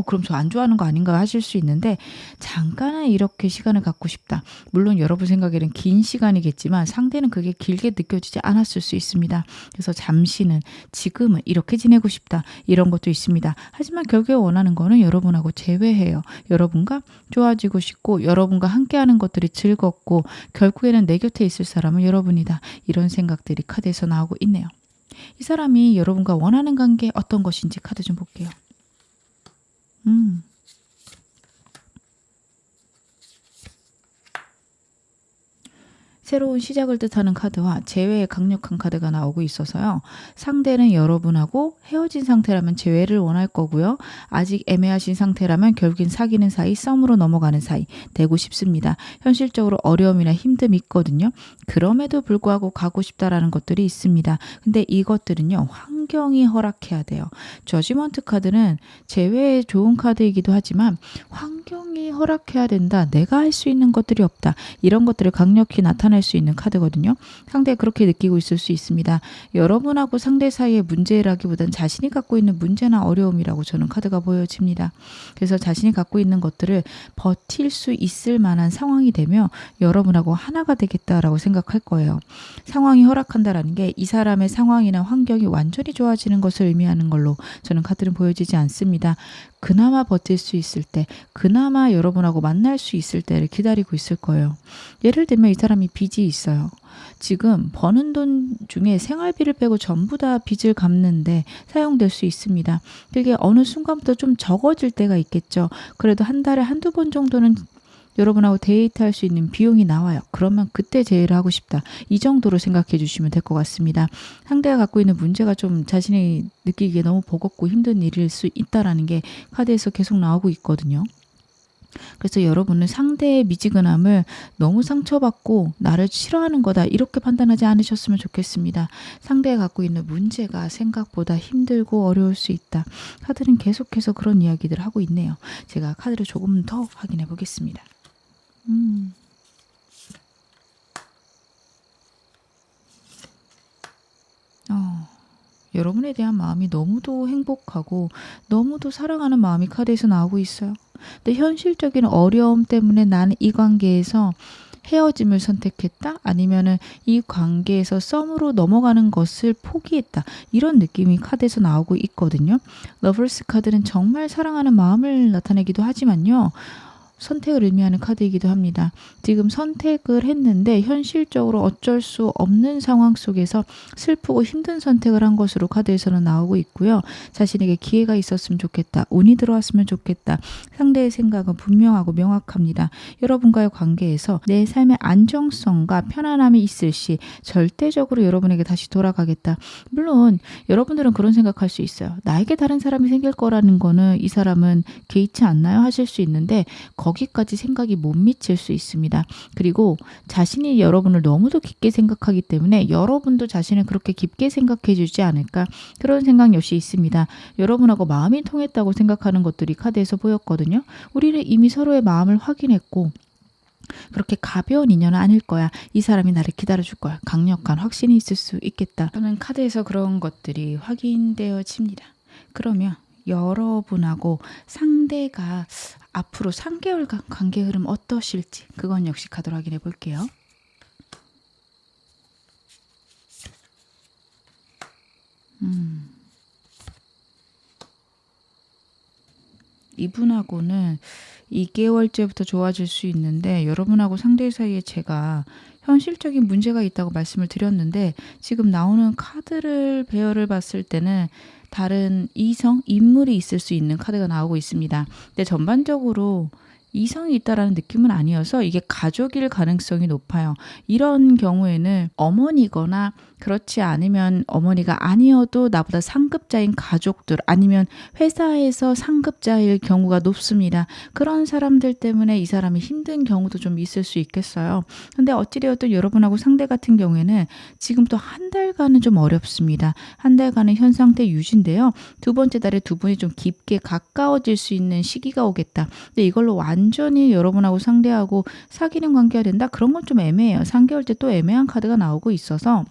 S1: 그럼 저 안 좋아하는 거 아닌가 하실 수 있는데 잠깐은 이렇게 시간을 갖고 싶다. 물론 여러분 생각에는 긴 시간이겠지만 상대는 그게 길게 느껴지지 않았을 수 있습니다. 그래서 잠시는 지금은 이렇게 지내고 싶다. 이런 것도 있습니다. 하지만 결국에 원하는 거는 여러분하고 재회해요. 여러분과 좋아지고 싶고 여러분과 함께하는 것들이 즐겁고 결국에는 내 곁에 있을 사람은 여러분이다. 이런 생각들이 카드에서 나오고 있네요. 이 사람이 여러분과 원하는 관계 어떤 것인지 카드 좀 볼게요. 새로운 시작을 뜻하는 카드와 재회의 강력한 카드가 나오고 있어서요. 상대는 여러분하고 헤어진 상태라면 재회를 원할 거고요. 아직 애매하신 상태라면 결국엔 사귀는 사이, 썸으로 넘어가는 사이 되고 싶습니다. 현실적으로 어려움이나 힘듦이 있거든요. 그럼에도 불구하고 가고 싶다라는 것들이 있습니다. 근데 이것들은요. 환경이 허락해야 돼요. 저지먼트 카드는 재회에 좋은 카드이기도 하지만 환경이 허락해야 된다. 내가 할 수 있는 것들이 없다. 이런 것들을 강력히 나타낼 수 있는 카드거든요. 상대가 그렇게 느끼고 있을 수 있습니다. 여러분하고 상대 사이의 문제라기보단 자신이 갖고 있는 문제나 어려움이라고 저는 카드가 보여집니다. 그래서 자신이 갖고 있는 것들을 버틸 수 있을 만한 상황이 되며 여러분하고 하나가 되겠다라고 생각할 거예요. 상황이 허락한다라는 게 이 사람의 상황이나 환경이 완전히 좋아지는 것을 의미하는 걸로 저는 카드는 보여지지 않습니다. 그나마 버틸 수 있을 때, 그나마 여러분하고 만날 수 있을 때를 기다리고 있을 거예요. 예를 들면 이 사람이 빚이 있어요. 지금 버는 돈 중에 생활비를 빼고 전부 다 빚을 갚는데 사용될 수 있습니다. 그게 어느 순간부터 좀 적어질 때가 있겠죠. 그래도 한 달에 한두 번 정도는 여러분하고 데이트할 수 있는 비용이 나와요. 그러면 그때 제의를 하고 싶다. 이 정도로 생각해 주시면 될 것 같습니다. 상대가 갖고 있는 문제가 좀 자신이 느끼기에 너무 버겁고 힘든 일일 수 있다라는 게 카드에서 계속 나오고 있거든요. 그래서 여러분은 상대의 미지근함을 너무 상처받고 나를 싫어하는 거다 이렇게 판단하지 않으셨으면 좋겠습니다. 상대가 갖고 있는 문제가 생각보다 힘들고 어려울 수 있다. 카드는 계속해서 그런 이야기들을 하고 있네요. 제가 카드를 조금 더 확인해 보겠습니다. 여러분에 대한 마음이 너무도 행복하고 너무도 사랑하는 마음이 카드에서 나오고 있어요. 근데 현실적인 어려움 때문에 나는 이 관계에서 헤어짐을 선택했다? 아니면은 이 관계에서 썸으로 넘어가는 것을 포기했다. 이런 느낌이 카드에서 나오고 있거든요. 러버스 카드는 정말 사랑하는 마음을 나타내기도 하지만요. 선택을 의미하는 카드이기도 합니다. 지금 선택을 했는데 현실적으로 어쩔 수 없는 상황 속에서 슬프고 힘든 선택을 한 것으로 카드에서는 나오고 있고요. 자신에게 기회가 있었으면 좋겠다. 운이 들어왔으면 좋겠다. 상대의 생각은 분명하고 명확합니다. 여러분과의 관계에서 내 삶의 안정성과 편안함이 있을 시 절대적으로 여러분에게 다시 돌아가겠다. 물론 여러분들은 그런 생각할 수 있어요. 나에게 다른 사람이 생길 거라는 거는 이 사람은 개의치 않나요? 하실 수 있는데 거기까지 생각이 못 미칠 수 있습니다. 그리고 자신이 여러분을 너무도 깊게 생각하기 때문에 여러분도 자신을 그렇게 깊게 생각해 주지 않을까 그런 생각 역시 있습니다. 여러분하고 마음이 통했다고 생각하는 것들이 카드에서 보였거든요. 우리는 이미 서로의 마음을 확인했고 그렇게 가벼운 인연은 아닐 거야. 이 사람이 나를 기다려줄 거야. 강력한 확신이 있을 수 있겠다. 저는 카드에서 그런 것들이 확인되어집니다. 그러면 여러분하고 상대가 앞으로 3개월간 관계 흐름 어떠실지 그건 역시 카드로 확인해 볼게요. 이분하고는 2개월째부터 좋아질 수 있는데 여러분하고 상대 사이에 제가 현실적인 문제가 있다고 말씀을 드렸는데 지금 나오는 카드를 배열을 봤을 때는 다른 이성, 인물이 있을 수 있는 카드가 나오고 있습니다. 근데 전반적으로 이성이 있다라는 느낌은 아니어서 이게 가족일 가능성이 높아요. 이런 경우에는 어머니거나 그렇지 않으면 어머니가 아니어도 나보다 상급자인 가족들 아니면 회사에서 상급자일 경우가 높습니다. 그런 사람들 때문에 이 사람이 힘든 경우도 좀 있을 수 있겠어요. 근데 어찌되었든 여러분하고 상대 같은 경우에는 지금부터 한 달간은 좀 어렵습니다. 한 달간은 현 상태 유지인데요. 두 번째 달에 두 분이 좀 깊게 가까워질 수 있는 시기가 오겠다. 근데 이걸로 완전히 여러분하고 상대하고 사귀는 관계가 된다? 그런 건 좀 애매해요. 3개월째 또 애매한 카드가 나오고 있어서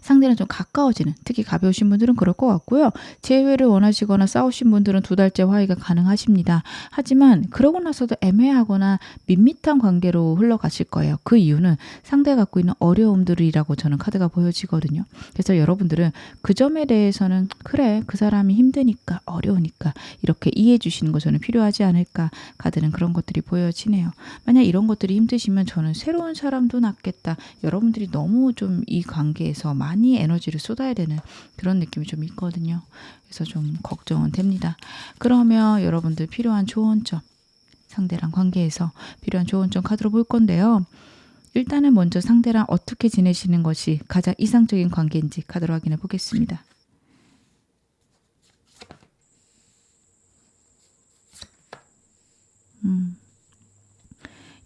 S1: 상대랑 좀 가까워지는, 특히 가벼우신 분들은 그럴 것 같고요. 재회를 원하시거나 싸우신 분들은 2달째 화해가 가능하십니다. 하지만 그러고 나서도 애매하거나 밋밋한 관계로 흘러가실 거예요. 그 이유는 상대가 갖고 있는 어려움들이라고 저는 카드가 보여지거든요. 그래서 여러분들은 그 점에 대해서는 그래, 그 사람이 힘드니까, 어려우니까 이렇게 이해해 주시는 거 저는 필요하지 않을까. 카드는 그런 것들이 보여지네요. 만약 이런 것들이 힘드시면 저는 새로운 사람도 낫겠다. 여러분들이 너무 좀 이 관계에서 많이 에너지를 쏟아야 되는 그런 느낌이 좀 있거든요. 그래서 좀 걱정은 됩니다. 그러면 여러분들 필요한 조언점, 상대랑 관계에서 필요한 조언점 카드로 볼 건데요. 일단은 먼저 상대랑 어떻게 지내시는 것이 가장 이상적인 관계인지 카드로 확인해 보겠습니다.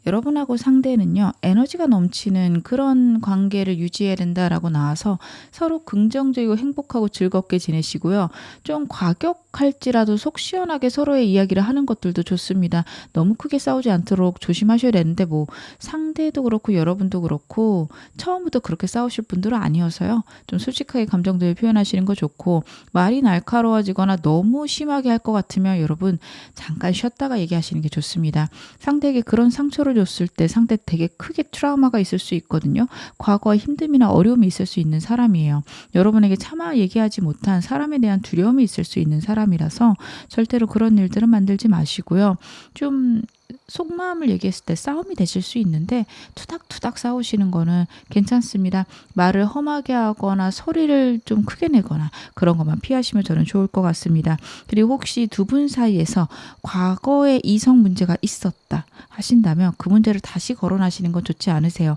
S1: 여러분하고 상대는요, 에너지가 넘치는 그런 관계를 유지해야 된다라고 나와서 서로 긍정적이고 행복하고 즐겁게 지내시고요. 좀 과격할지라도 속 시원하게 서로의 이야기를 하는 것들도 좋습니다. 너무 크게 싸우지 않도록 조심하셔야 되는데, 뭐 상대도 그렇고 여러분도 그렇고 처음부터 그렇게 싸우실 분들은 아니어서요. 좀 솔직하게 감정들을 표현하시는 거 좋고, 말이 날카로워지거나 너무 심하게 할 것 같으면 여러분 잠깐 쉬었다가 얘기하시는 게 좋습니다. 상대에게 그런 상처를 줬을 때 상대 되게 크게 트라우마가 있을 수 있거든요. 과거에 힘듦이나 어려움이 있을 수 있는 사람이에요. 여러분에게 차마 얘기하지 못한 사람에 대한 두려움이 있을 수 있는 사람이라서 절대로 그런 일들은 만들지 마시고요. 좀 속마음을 얘기했을 때 싸움이 되실 수 있는데 투닥투닥 싸우시는 거는 괜찮습니다. 말을 험하게 하거나 소리를 좀 크게 내거나 그런 것만 피하시면 저는 좋을 것 같습니다. 그리고 혹시 두 분 사이에서 과거에 이성 문제가 있었다 하신다면 그 문제를 다시 거론하시는 건 좋지 않으세요.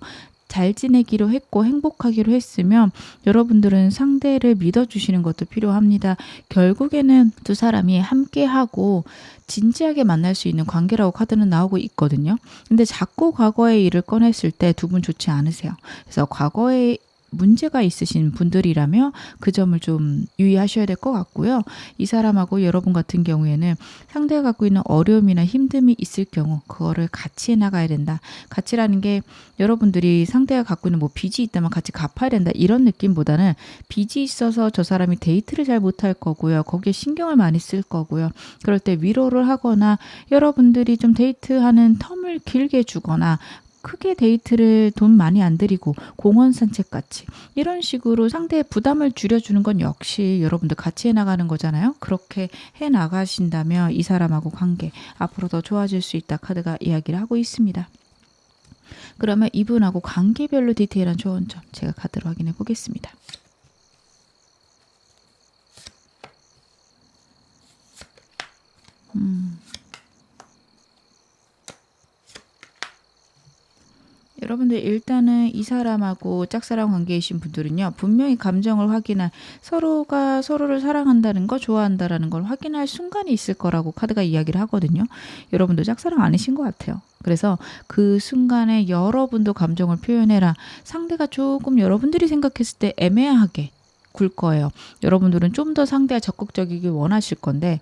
S1: 잘 지내기로 했고 행복하기로 했으면 여러분들은 상대를 믿어주시는 것도 필요합니다. 결국에는 두 사람이 함께하고 진지하게 만날 수 있는 관계라고 카드는 나오고 있거든요. 근데 자꾸 과거의 일을 꺼냈을 때 두 분 좋지 않으세요. 그래서 과거에 문제가 있으신 분들이라면 그 점을 좀 유의하셔야 될 것 같고요. 이 사람하고 여러분 같은 경우에는 상대가 갖고 있는 어려움이나 힘듦이 있을 경우 그거를 같이 해나가야 된다. 같이라는 게 여러분들이 상대가 갖고 있는 뭐 빚이 있다면 같이 갚아야 된다. 이런 느낌보다는 빚이 있어서 저 사람이 데이트를 잘 못할 거고요. 거기에 신경을 많이 쓸 거고요. 그럴 때 위로를 하거나 여러분들이 좀 데이트하는 텀을 길게 주거나 크게 데이트를 돈 많이 안 들이고 공원 산책같이 이런 식으로 상대의 부담을 줄여주는 건 역시 여러분들 같이 해나가는 거잖아요. 그렇게 해나가신다면 이 사람하고 관계 앞으로 더 좋아질 수 있다 카드가 이야기를 하고 있습니다. 그러면 이분하고 관계별로 디테일한 조언점 제가 카드로 확인해 보겠습니다. 여러분들 일단은 이 사람하고 짝사랑 관계이신 분들은요. 분명히 감정을 확인할 서로가 서로를 사랑한다는 거 좋아한다라는 걸 확인할 순간이 있을 거라고 카드가 이야기를 하거든요. 여러분도 짝사랑 아니신 것 같아요. 그래서 그 순간에 여러분도 감정을 표현해라. 상대가 조금 여러분들이 생각했을 때 애매하게 굴 거예요. 여러분들은 좀 더 상대가 적극적이길 원하실 건데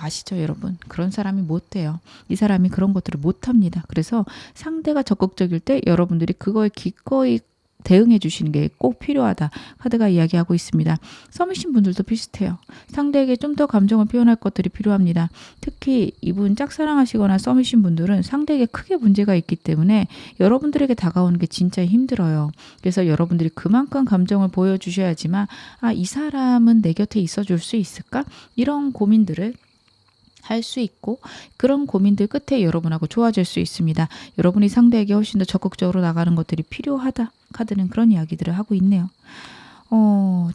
S1: 아시죠 여러분? 그런 사람이 못 돼요. 이 사람이 그런 것들을 못 합니다. 그래서 상대가 적극적일 때 여러분들이 그거에 기꺼이 대응해 주시는 게 꼭 필요하다. 카드가 이야기하고 있습니다. 썸이신 분들도 비슷해요. 상대에게 좀 더 감정을 표현할 것들이 필요합니다. 특히 이분 짝사랑하시거나 썸이신 분들은 상대에게 크게 문제가 있기 때문에 여러분들에게 다가오는 게 진짜 힘들어요. 그래서 여러분들이 그만큼 감정을 보여주셔야지만 이 사람은 내 곁에 있어줄 수 있을까? 이런 고민들을 할 수 있고 그런 고민들 끝에 여러분하고 좋아질 수 있습니다. 여러분이 상대에게 훨씬 더 적극적으로 나가는 것들이 필요하다. 카드는 그런 이야기들을 하고 있네요.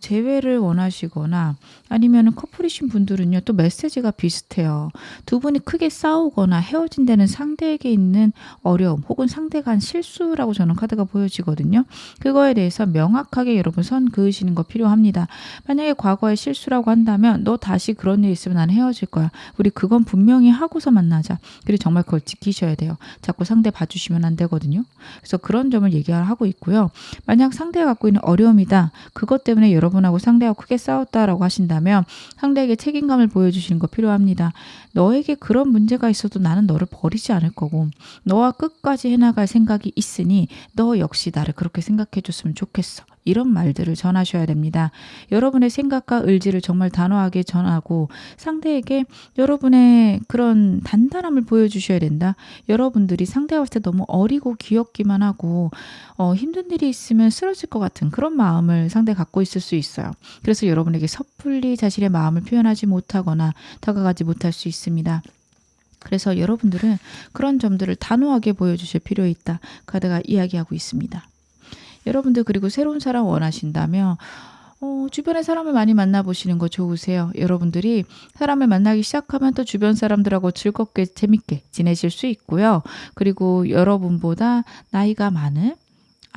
S1: 재회를 원하시거나 아니면 커플이신 분들은요. 또 메시지가 비슷해요. 두 분이 크게 싸우거나 헤어진다는 상대에게 있는 어려움 혹은 상대가 한 실수라고 저는 카드가 보여지거든요. 그거에 대해서 명확하게 여러분 선 그으시는 거 필요합니다. 만약에 과거에 실수라고 한다면 너 다시 그런 일 있으면 난 헤어질 거야. 우리 그건 분명히 하고서 만나자. 그리고 정말 그걸 지키셔야 돼요. 자꾸 상대 봐주시면 안 되거든요. 그래서 그런 점을 얘기하고 있고요. 만약 상대가 갖고 있는 어려움이다. 그것 때문에 여러분하고 상대하고 크게 싸웠다라고 하신다면 상대에게 책임감을 보여주시는 거 필요합니다. 너에게 그런 문제가 있어도 나는 너를 버리지 않을 거고 너와 끝까지 해나갈 생각이 있으니 너 역시 나를 그렇게 생각해 줬으면 좋겠어. 이런 말들을 전하셔야 됩니다. 여러분의 생각과 의지를 정말 단호하게 전하고 상대에게 여러분의 그런 단단함을 보여주셔야 된다. 여러분들이 상대가 봤을 때 너무 어리고 귀엽기만 하고 힘든 일이 있으면 쓰러질 것 같은 그런 마음을 상대가 갖고 있을 수 있어요. 그래서 여러분에게 섣불리 자신의 마음을 표현하지 못하거나 다가가지 못할 수 있습니다. 그래서 여러분들은 그런 점들을 단호하게 보여주실 필요 있다. 카드가 이야기하고 있습니다. 여러분들 그리고 새로운 사람 원하신다면 주변의 사람을 많이 만나보시는 거 좋으세요. 여러분들이 사람을 만나기 시작하면 또 주변 사람들하고 즐겁게 재밌게 지내실 수 있고요. 그리고 여러분보다 나이가 많은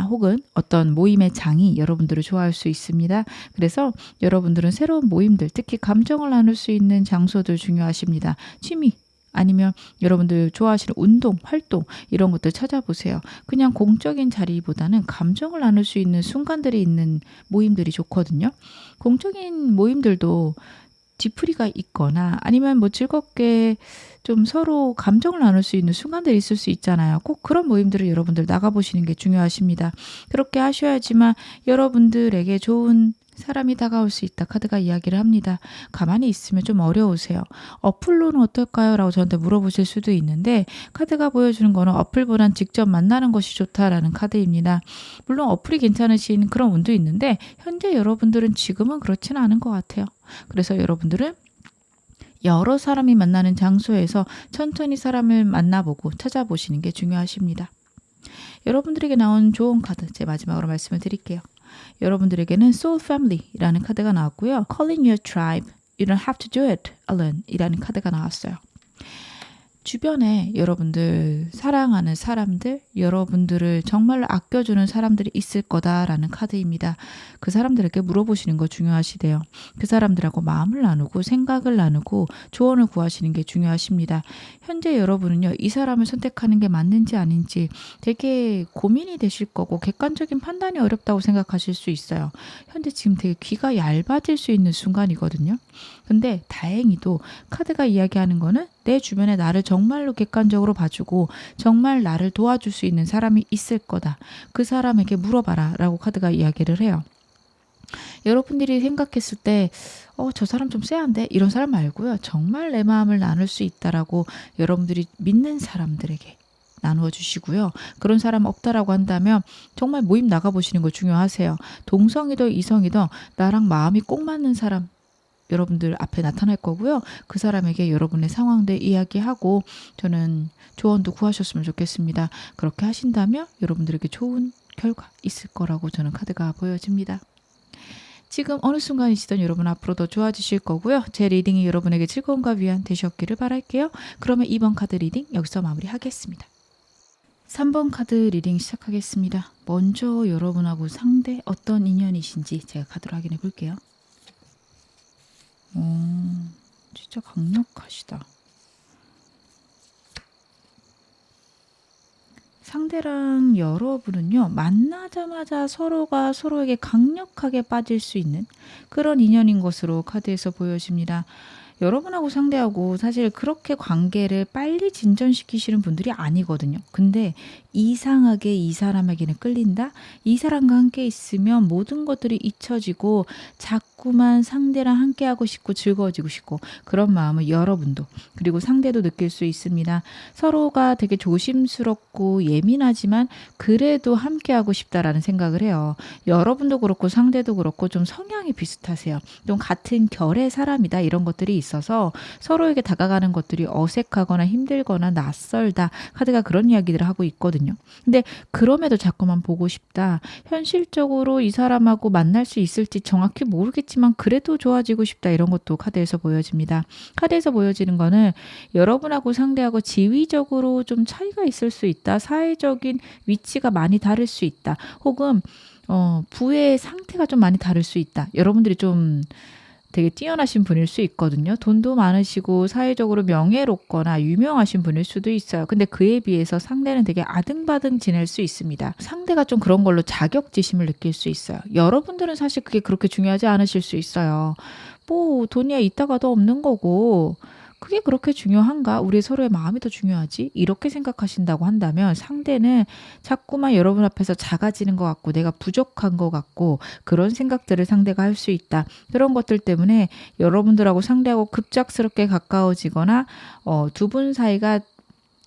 S1: 혹은 어떤 모임의 장이 여러분들을 좋아할 수 있습니다. 그래서 여러분들은 새로운 모임들, 특히 감정을 나눌 수 있는 장소들 중요하십니다. 취미, 아니면 여러분들 좋아하시는 운동, 활동 이런 것들 찾아보세요. 그냥 공적인 자리보다는 감정을 나눌 수 있는 순간들이 있는 모임들이 좋거든요. 공적인 모임들도 뒤풀이가 있거나 아니면 뭐 즐겁게 좀 서로 감정을 나눌 수 있는 순간들이 있을 수 있잖아요. 꼭 그런 모임들을 여러분들 나가보시는 게 중요하십니다. 그렇게 하셔야지만 여러분들에게 좋은 사람이 다가올 수 있다. 카드가 이야기를 합니다. 가만히 있으면 좀 어려우세요. 어플로는 어떨까요? 라고 저한테 물어보실 수도 있는데 카드가 보여주는 거는 어플보단 직접 만나는 것이 좋다라는 카드입니다. 물론 어플이 괜찮으신 그런 운도 있는데 현재 여러분들은 지금은 그렇지는 않은 것 같아요. 그래서 여러분들은 여러 사람이 만나는 장소에서 천천히 사람을 만나보고 찾아보시는 게 중요하십니다. 여러분들에게 나온 좋은 카드, 제 마지막으로 말씀을 드릴게요. 여러분들에게는 Soul Family라는 카드가 나왔고요. Calling Your Tribe, You Don't Have to Do It Alone 이라는 카드가 나왔어요. 주변에 여러분들 사랑하는 사람들, 여러분들을 정말로 아껴주는 사람들이 있을 거다라는 카드입니다. 그 사람들에게 물어보시는 거 중요하시대요. 그 사람들하고 마음을 나누고 생각을 나누고 조언을 구하시는 게 중요하십니다. 현재 여러분은요, 이 사람을 선택하는 게 맞는지 아닌지 되게 고민이 되실 거고 객관적인 판단이 어렵다고 생각하실 수 있어요. 현재 지금 되게 귀가 얇아질 수 있는 순간이거든요. 근데 다행히도 카드가 이야기하는 거는 내 주변에 나를 정말로 객관적으로 봐주고 정말 나를 도와줄 수 있는 사람이 있을 거다. 그 사람에게 물어봐라 라고 카드가 이야기를 해요. 여러분들이 생각했을 때 저 사람 좀 쎄한데? 이런 사람 말고요. 정말 내 마음을 나눌 수 있다라고 여러분들이 믿는 사람들에게 나누어 주시고요. 그런 사람 없다라고 한다면 정말 모임 나가보시는 거 중요하세요. 동성이든 이성이든 나랑 마음이 꼭 맞는 사람 여러분들 앞에 나타날 거고요. 그 사람에게 여러분의 상황들 이야기하고 저는 조언도 구하셨으면 좋겠습니다. 그렇게 하신다면 여러분들에게 좋은 결과 있을 거라고 저는 카드가 보여집니다. 지금 어느 순간이시든 여러분 앞으로 더 좋아지실 거고요. 제 리딩이 여러분에게 즐거움과 위안 되셨기를 바랄게요. 그러면 2번 카드 리딩 여기서 마무리하겠습니다. 3번 카드 리딩 시작하겠습니다. 먼저 여러분하고 상대 어떤 인연이신지 제가 카드로 확인해 볼게요. 진짜 강력하시다. 상대랑 여러분은요, 만나자마자 서로가 서로에게 강력하게 빠질 수 있는 그런 인연인 것으로 카드에서 보여집니다. 여러분하고 상대하고 사실 그렇게 관계를 빨리 진전시키시는 분들이 아니거든요. 근데 이상하게 이 사람에게는 끌린다? 이 사람과 함께 있으면 모든 것들이 잊혀지고 자꾸만 상대랑 함께하고 싶고 즐거워지고 싶고 그런 마음을 여러분도 그리고 상대도 느낄 수 있습니다. 서로가 되게 조심스럽고 예민하지만 그래도 함께하고 싶다라는 생각을 해요. 여러분도 그렇고 상대도 그렇고 좀 성향이 비슷하세요. 좀 같은 결의 사람이다 이런 것들이 있어서 서로에게 다가가는 것들이 어색하거나 힘들거나 낯설다. 카드가 그런 이야기들을 하고 있거든요. 근데 그럼에도 자꾸만 보고 싶다. 현실적으로 이 사람하고 만날 수 있을지 정확히 모르겠지만 그래도 좋아지고 싶다. 이런 것도 카드에서 보여집니다. 카드에서 보여지는 거는 여러분하고 상대하고 지위적으로 좀 차이가 있을 수 있다. 사회적인 위치가 많이 다를 수 있다. 혹은 부의 상태가 좀 많이 다를 수 있다. 여러분들이 좀 되게 뛰어나신 분일 수 있거든요. 돈도 많으시고 사회적으로 명예롭거나 유명하신 분일 수도 있어요. 근데 그에 비해서 상대는 되게 아등바등 지낼 수 있습니다. 상대가 좀 그런 걸로 자격지심을 느낄 수 있어요. 여러분들은 사실 그게 그렇게 중요하지 않으실 수 있어요. 뭐 돈이야 있다가도 없는 거고 그게 그렇게 중요한가? 우리 서로의 마음이 더 중요하지? 이렇게 생각하신다고 한다면 상대는 자꾸만 여러분 앞에서 작아지는 것 같고 내가 부족한 것 같고 그런 생각들을 상대가 할 수 있다. 그런 것들 때문에 여러분들하고 상대하고 급작스럽게 가까워지거나 두 분 사이가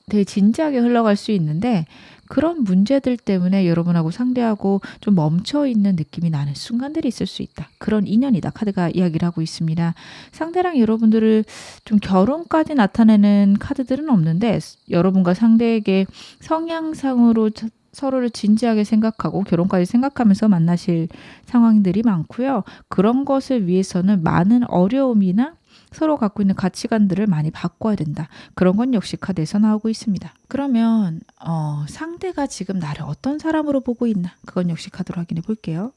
S1: 되게 진지하게 흘러갈 수 있는데 그런 문제들 때문에 여러분하고 상대하고 좀 멈춰 있는 느낌이 나는 순간들이 있을 수 있다. 그런 인연이다. 카드가 이야기를 하고 있습니다. 상대랑 여러분들을 좀 결혼까지 나타내는 카드들은 없는데 여러분과 상대에게 성향상으로 서로를 진지하게 생각하고 결혼까지 생각하면서 만나실 상황들이 많고요. 그런 것을 위해서는 많은 어려움이나 서로 갖고 있는 가치관들을 많이 바꿔야 된다. 그런 건 역시 카드에서 나오고 있습니다. 그러면 상대가 지금 나를 어떤 사람으로 보고 있나? 그건 역시 카드로 확인해 볼게요.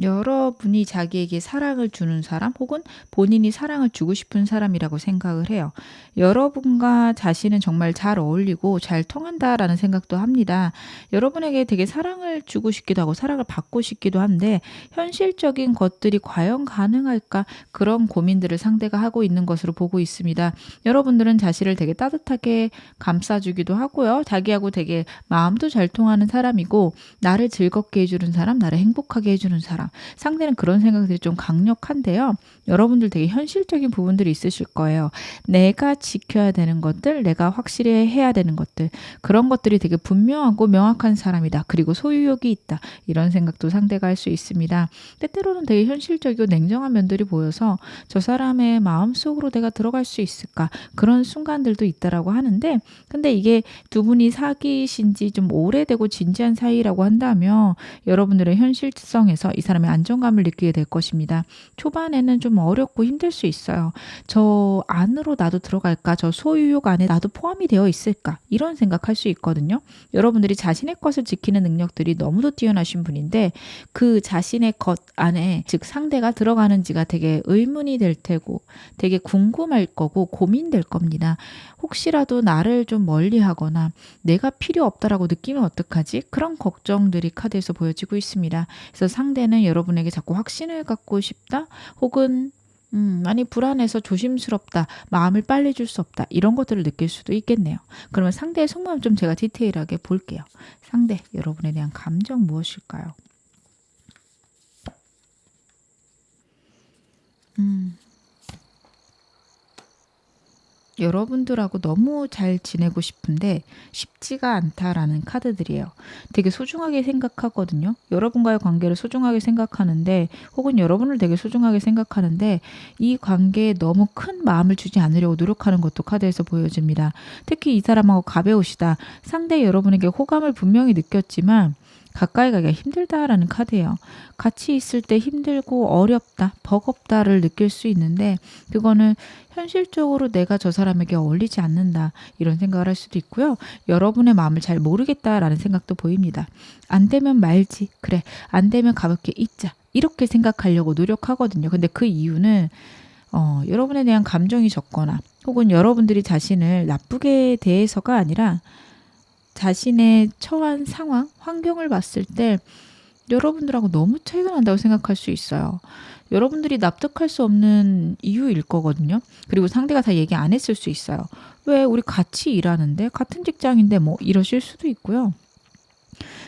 S1: 여러분이 자기에게 사랑을 주는 사람 혹은 본인이 사랑을 주고 싶은 사람이라고 생각을 해요. 여러분과 자신은 정말 잘 어울리고 잘 통한다라는 생각도 합니다. 여러분에게 되게 사랑을 주고 싶기도 하고 사랑을 받고 싶기도 한데 현실적인 것들이 과연 가능할까? 그런 고민들을 상대가 하고 있는 것으로 보고 있습니다. 여러분들은 자신을 되게 따뜻하게 감싸주기도 하고요. 자기하고 되게 마음도 잘 통하는 사람이고 나를 즐겁게 해주는 사람, 나를 행복하게 해주는 사람. 상대는 그런 생각들이 좀 강력한데요. 여러분들 되게 현실적인 부분들이 있으실 거예요. 내가 지켜야 되는 것들, 내가 확실히 해야 되는 것들, 그런 것들이 되게 분명하고 명확한 사람이다. 그리고 소유욕이 있다. 이런 생각도 상대가 할 수 있습니다. 때때로는 되게 현실적이고 냉정한 면들이 보여서 저 사람의 마음속으로 내가 들어갈 수 있을까? 그런 순간들도 있다라고 하는데 근데 이게 두 분이 사귀신 지 좀 오래되고 진지한 사이라고 한다면 여러분들의 현실성에서 이 사람의 안정감을 느끼게 될 것입니다. 초반에는 좀 어렵고 힘들 수 있어요. 저 안으로 나도 들어갈까? 저 소유욕 안에 나도 포함이 되어 있을까? 이런 생각할 수 있거든요. 여러분들이 자신의 것을 지키는 능력들이 너무도 뛰어나신 분인데 그 자신의 것 안에 즉 상대가 들어가는지가 되게 의문이 될 테고 되게 궁금할 거고 고민될 겁니다. 혹시라도 나를 좀 멀리하거나 내가 필요 없다라고 느끼면 어떡하지? 그런 걱정들이 카드에서 보여지고 있습니다. 그래서 상대는 여러분에게 자꾸 확신을 갖고 싶다 혹은 많이 불안해서 조심스럽다, 마음을 빨리 줄 수 없다 이런 것들을 느낄 수도 있겠네요. 그러면 상대의 속마음 좀 제가 디테일하게 볼게요. 상대, 여러분에 대한 감정 무엇일까요? 여러분들하고 너무 잘 지내고 싶은데 쉽지가 않다라는 카드들이에요. 되게 소중하게 생각하거든요. 여러분과의 관계를 소중하게 생각하는데 혹은 여러분을 되게 소중하게 생각하는데 이 관계에 너무 큰 마음을 주지 않으려고 노력하는 것도 카드에서 보여집니다. 특히 이 사람하고 가벼우시다. 상대 여러분에게 호감을 분명히 느꼈지만 가까이 가기가 힘들다라는 카드예요. 같이 있을 때 힘들고 어렵다, 버겁다를 느낄 수 있는데 그거는 현실적으로 내가 저 사람에게 어울리지 않는다 이런 생각을 할 수도 있고요. 여러분의 마음을 잘 모르겠다라는 생각도 보입니다. 안 되면 말지. 그래. 안 되면 가볍게 잊자. 이렇게 생각하려고 노력하거든요. 근데 그 이유는 여러분에 대한 감정이 적거나 혹은 여러분들이 자신을 나쁘게 대해서가 아니라 자신의 처한 상황, 환경을 봤을 때 여러분들하고 너무 차이가 난다고 생각할 수 있어요. 여러분들이 납득할 수 없는 이유일 거거든요. 그리고 상대가 다 얘기 안 했을 수 있어요. 왜 우리 같이 일하는데 같은 직장인데 뭐 이러실 수도 있고요.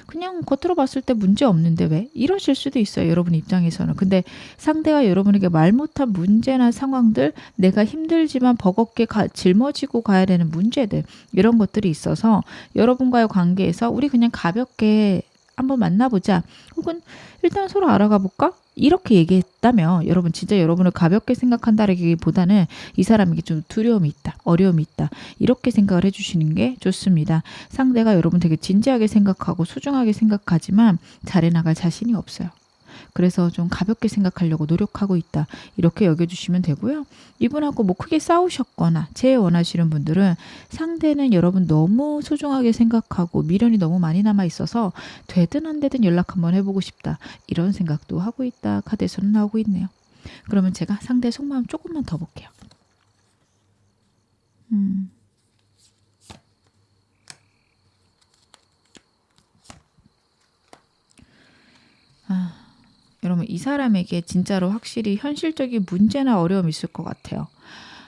S1: 그냥 겉으로 봤을 때 문제 없는데 왜? 이러실 수도 있어요. 여러분 입장에서는. 근데 상대가 여러분에게 말 못한 문제나 상황들, 내가 힘들지만 버겁게 짊어지고 가야 되는 문제들, 이런 것들이 있어서 여러분과의 관계에서 우리 그냥 가볍게 한번 만나보자. 혹은 일단 서로 알아가 볼까? 이렇게 얘기했다면 여러분 진짜 여러분을 가볍게 생각한다기보다는 이 사람에게 좀 두려움이 있다, 어려움이 있다 이렇게 생각을 해주시는 게 좋습니다. 상대가 여러분 되게 진지하게 생각하고 소중하게 생각하지만 잘해 나갈 자신이 없어요. 그래서 좀 가볍게 생각하려고 노력하고 있다. 이렇게 여겨주시면 되고요. 이분하고 뭐 크게 싸우셨거나 제일 원하시는 분들은 상대는 여러분 너무 소중하게 생각하고 미련이 너무 많이 남아 있어서 되든 안 되든 연락 한번 해보고 싶다. 이런 생각도 하고 있다. 카드에서는 나오고 있네요. 그러면 제가 상대 속마음 조금만 더 볼게요. 음. 사람에게 진짜로 확실히 현실적인 문제나 어려움이 있을 것 같아요.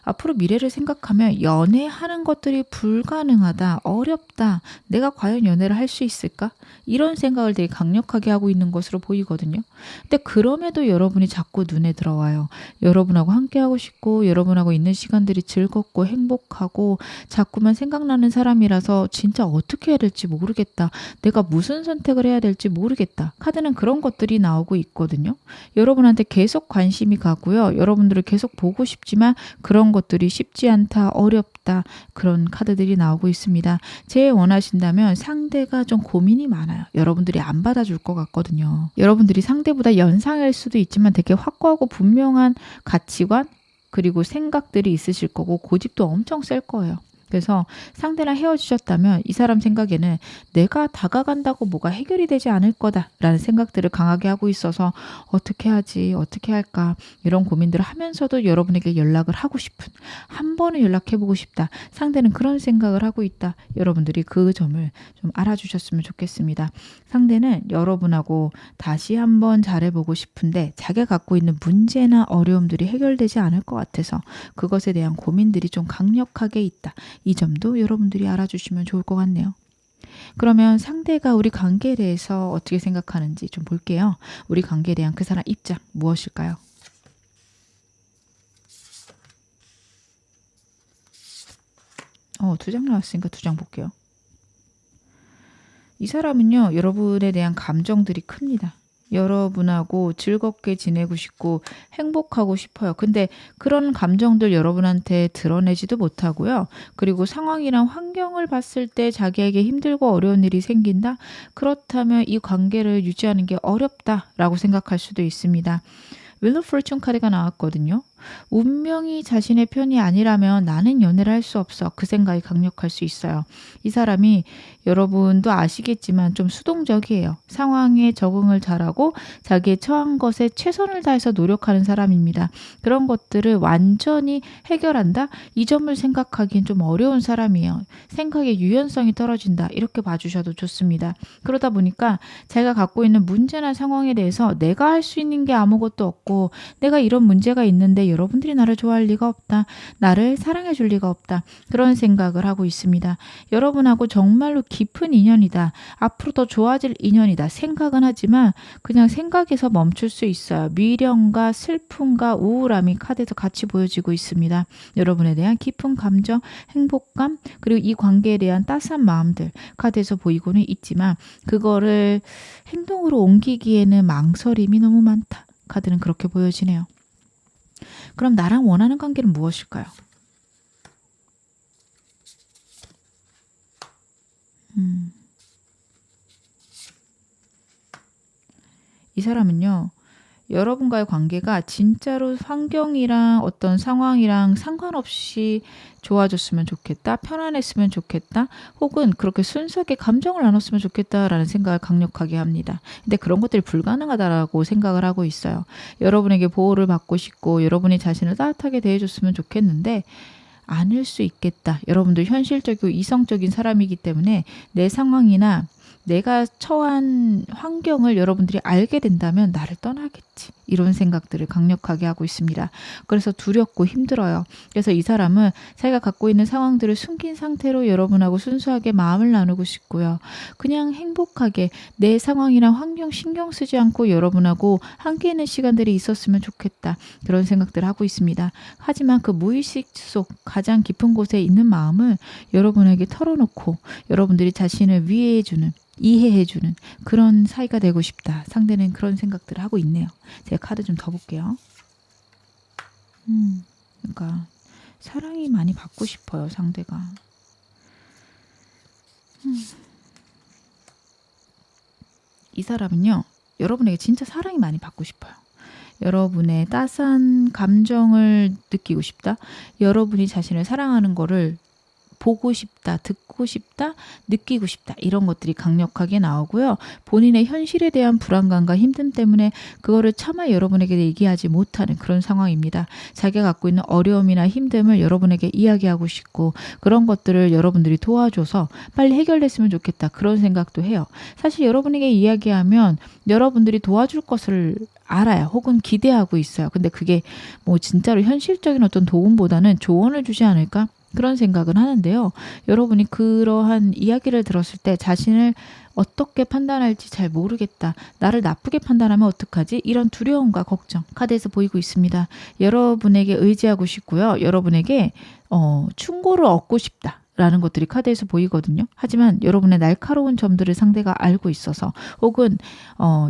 S1: 앞으로 미래를 생각하면 연애하는 것들이 불가능하다, 어렵다, 내가 과연 연애를 할 수 있을까? 이런 생각을 되게 강력하게 하고 있는 것으로 보이거든요. 근데 그럼에도 여러분이 자꾸 눈에 들어와요. 여러분하고 함께하고 싶고, 여러분하고 있는 시간들이 즐겁고 행복하고, 자꾸만 생각나는 사람이라서 진짜 어떻게 해야 될지 모르겠다. 내가 무슨 선택을 해야 될지 모르겠다. 카드는 그런 것들이 나오고 있거든요. 여러분한테 계속 관심이 가고요. 여러분들을 계속 보고 싶지만 그런 것들이 쉽지 않다, 어렵다, 그런 카드들이 나오고 있습니다. 제일 원하신다면 상대가 좀 고민이 많아요. 여러분들이 안 받아줄 것 같거든요. 여러분들이 상대보다 연상일 수도 있지만 되게 확고하고 분명한 가치관 그리고 생각들이 있으실 거고 고집도 엄청 셀 거예요. 그래서 상대랑 헤어지셨다면 이 사람 생각에는 내가 다가간다고 뭐가 해결이 되지 않을 거다라는 생각들을 강하게 하고 있어서 어떻게 하지, 어떻게 할까 이런 고민들을 하면서도 여러분에게 연락을 하고 싶은, 한 번은 연락해보고 싶다. 상대는 그런 생각을 하고 있다. 여러분들이 그 점을 좀 알아주셨으면 좋겠습니다. 상대는 여러분하고 다시 한번 잘해보고 싶은데 자기가 갖고 있는 문제나 어려움들이 해결되지 않을 것 같아서 그것에 대한 고민들이 좀 강력하게 있다. 이 점도 여러분들이 알아주시면 좋을 것 같네요. 그러면 상대가 우리 관계에 대해서 어떻게 생각하는지 좀 볼게요. 우리 관계에 대한 그 사람 입장 무엇일까요? 두 장 나왔으니까 두 장 볼게요. 이 사람은요, 여러분에 대한 감정들이 큽니다. 여러분하고 즐겁게 지내고 싶고 행복하고 싶어요. 근데 그런 감정들 여러분한테 드러내지도 못하고요. 그리고 상황이랑 환경을 봤을 때 자기에게 힘들고 어려운 일이 생긴다? 그렇다면 이 관계를 유지하는 게 어렵다라고 생각할 수도 있습니다. 윌 오브 포춘 카드가 나왔거든요. 운명이 자신의 편이 아니라면 나는 연애를 할 수 없어. 그 생각이 강력할 수 있어요. 이 사람이 여러분도 아시겠지만 좀 수동적이에요. 상황에 적응을 잘하고 자기의 처한 것에 최선을 다해서 노력하는 사람입니다. 그런 것들을 완전히 해결한다? 이 점을 생각하기엔 좀 어려운 사람이에요. 생각의 유연성이 떨어진다. 이렇게 봐주셔도 좋습니다. 그러다 보니까 자기가 갖고 있는 문제나 상황에 대해서 내가 할 수 있는 게 아무것도 없고 내가 이런 문제가 있는데 여러분들이 나를 좋아할 리가 없다. 나를 사랑해 줄 리가 없다. 그런 생각을 하고 있습니다. 여러분하고 정말로 깊은 인연이다. 앞으로 더 좋아질 인연이다. 생각은 하지만 그냥 생각에서 멈출 수 있어요. 미련과 슬픔과 우울함이 카드에서 같이 보여지고 있습니다. 여러분에 대한 깊은 감정, 행복감, 그리고 이 관계에 대한 따스한 마음들 카드에서 보이고는 있지만 그거를 행동으로 옮기기에는 망설임이 너무 많다. 카드는 그렇게 보여지네요. 그럼 나랑 원하는 관계는 무엇일까요? 이 사람은요, 여러분과의 관계가 진짜로 환경이랑 어떤 상황이랑 상관없이 좋아졌으면 좋겠다, 편안했으면 좋겠다, 혹은 그렇게 순수하게 감정을 나눴으면 좋겠다라는 생각을 강력하게 합니다. 근데 그런 것들이 불가능하다라고 생각을 하고 있어요. 여러분에게 보호를 받고 싶고 여러분이 자신을 따뜻하게 대해줬으면 좋겠는데 않을 수 있겠다. 여러분도 현실적이고 이성적인 사람이기 때문에 내 상황이나 내가 처한 환경을 여러분들이 알게 된다면 나를 떠나겠지. 이런 생각들을 강력하게 하고 있습니다. 그래서 두렵고 힘들어요. 그래서 이 사람은 자기가 갖고 있는 상황들을 숨긴 상태로 여러분하고 순수하게 마음을 나누고 싶고요. 그냥 행복하게 내 상황이랑 환경 신경 쓰지 않고 여러분하고 함께 있는 시간들이 있었으면 좋겠다. 그런 생각들을 하고 있습니다. 하지만 그 무의식 속 가장 깊은 곳에 있는 마음을 여러분에게 털어놓고 여러분들이 자신을 위해해주는 이해해주는 그런 사이가 되고 싶다. 상대는 그런 생각들을 하고 있네요. 제가 카드 좀 더 볼게요. 그러니까 사랑이 많이 받고 싶어요. 상대가. 이 사람은요. 여러분에게 진짜 사랑이 많이 받고 싶어요. 여러분의 따스한 감정을 느끼고 싶다. 여러분이 자신을 사랑하는 거를 보고 싶다, 듣고 싶다, 느끼고 싶다 이런 것들이 강력하게 나오고요. 본인의 현실에 대한 불안감과 힘듦 때문에 그거를 차마 여러분에게 얘기하지 못하는 그런 상황입니다. 자기가 갖고 있는 어려움이나 힘듦을 여러분에게 이야기하고 싶고 그런 것들을 여러분들이 도와줘서 빨리 해결됐으면 좋겠다 그런 생각도 해요. 사실 여러분에게 이야기하면 여러분들이 도와줄 것을 알아요. 혹은 기대하고 있어요. 근데 그게 뭐 진짜로 현실적인 어떤 도움보다는 조언을 주지 않을까? 그런 생각은 하는데요. 여러분이 그러한 이야기를 들었을 때 자신을 어떻게 판단할지 잘 모르겠다. 나를 나쁘게 판단하면 어떡하지? 이런 두려움과 걱정 카드에서 보이고 있습니다. 여러분에게 의지하고 싶고요. 여러분에게 충고를 얻고 싶다. 라는 것들이 카드에서 보이거든요. 하지만 여러분의 날카로운 점들을 상대가 알고 있어서 혹은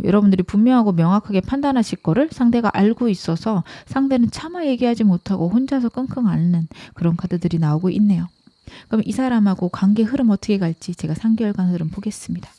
S1: 여러분들이 분명하고 명확하게 판단하실 거를 상대가 알고 있어서 상대는 차마 얘기하지 못하고 혼자서 끙끙 앓는 그런 카드들이 나오고 있네요. 그럼 이 사람하고 관계 흐름 어떻게 갈지 제가 3개월간 흐름 보겠습니다.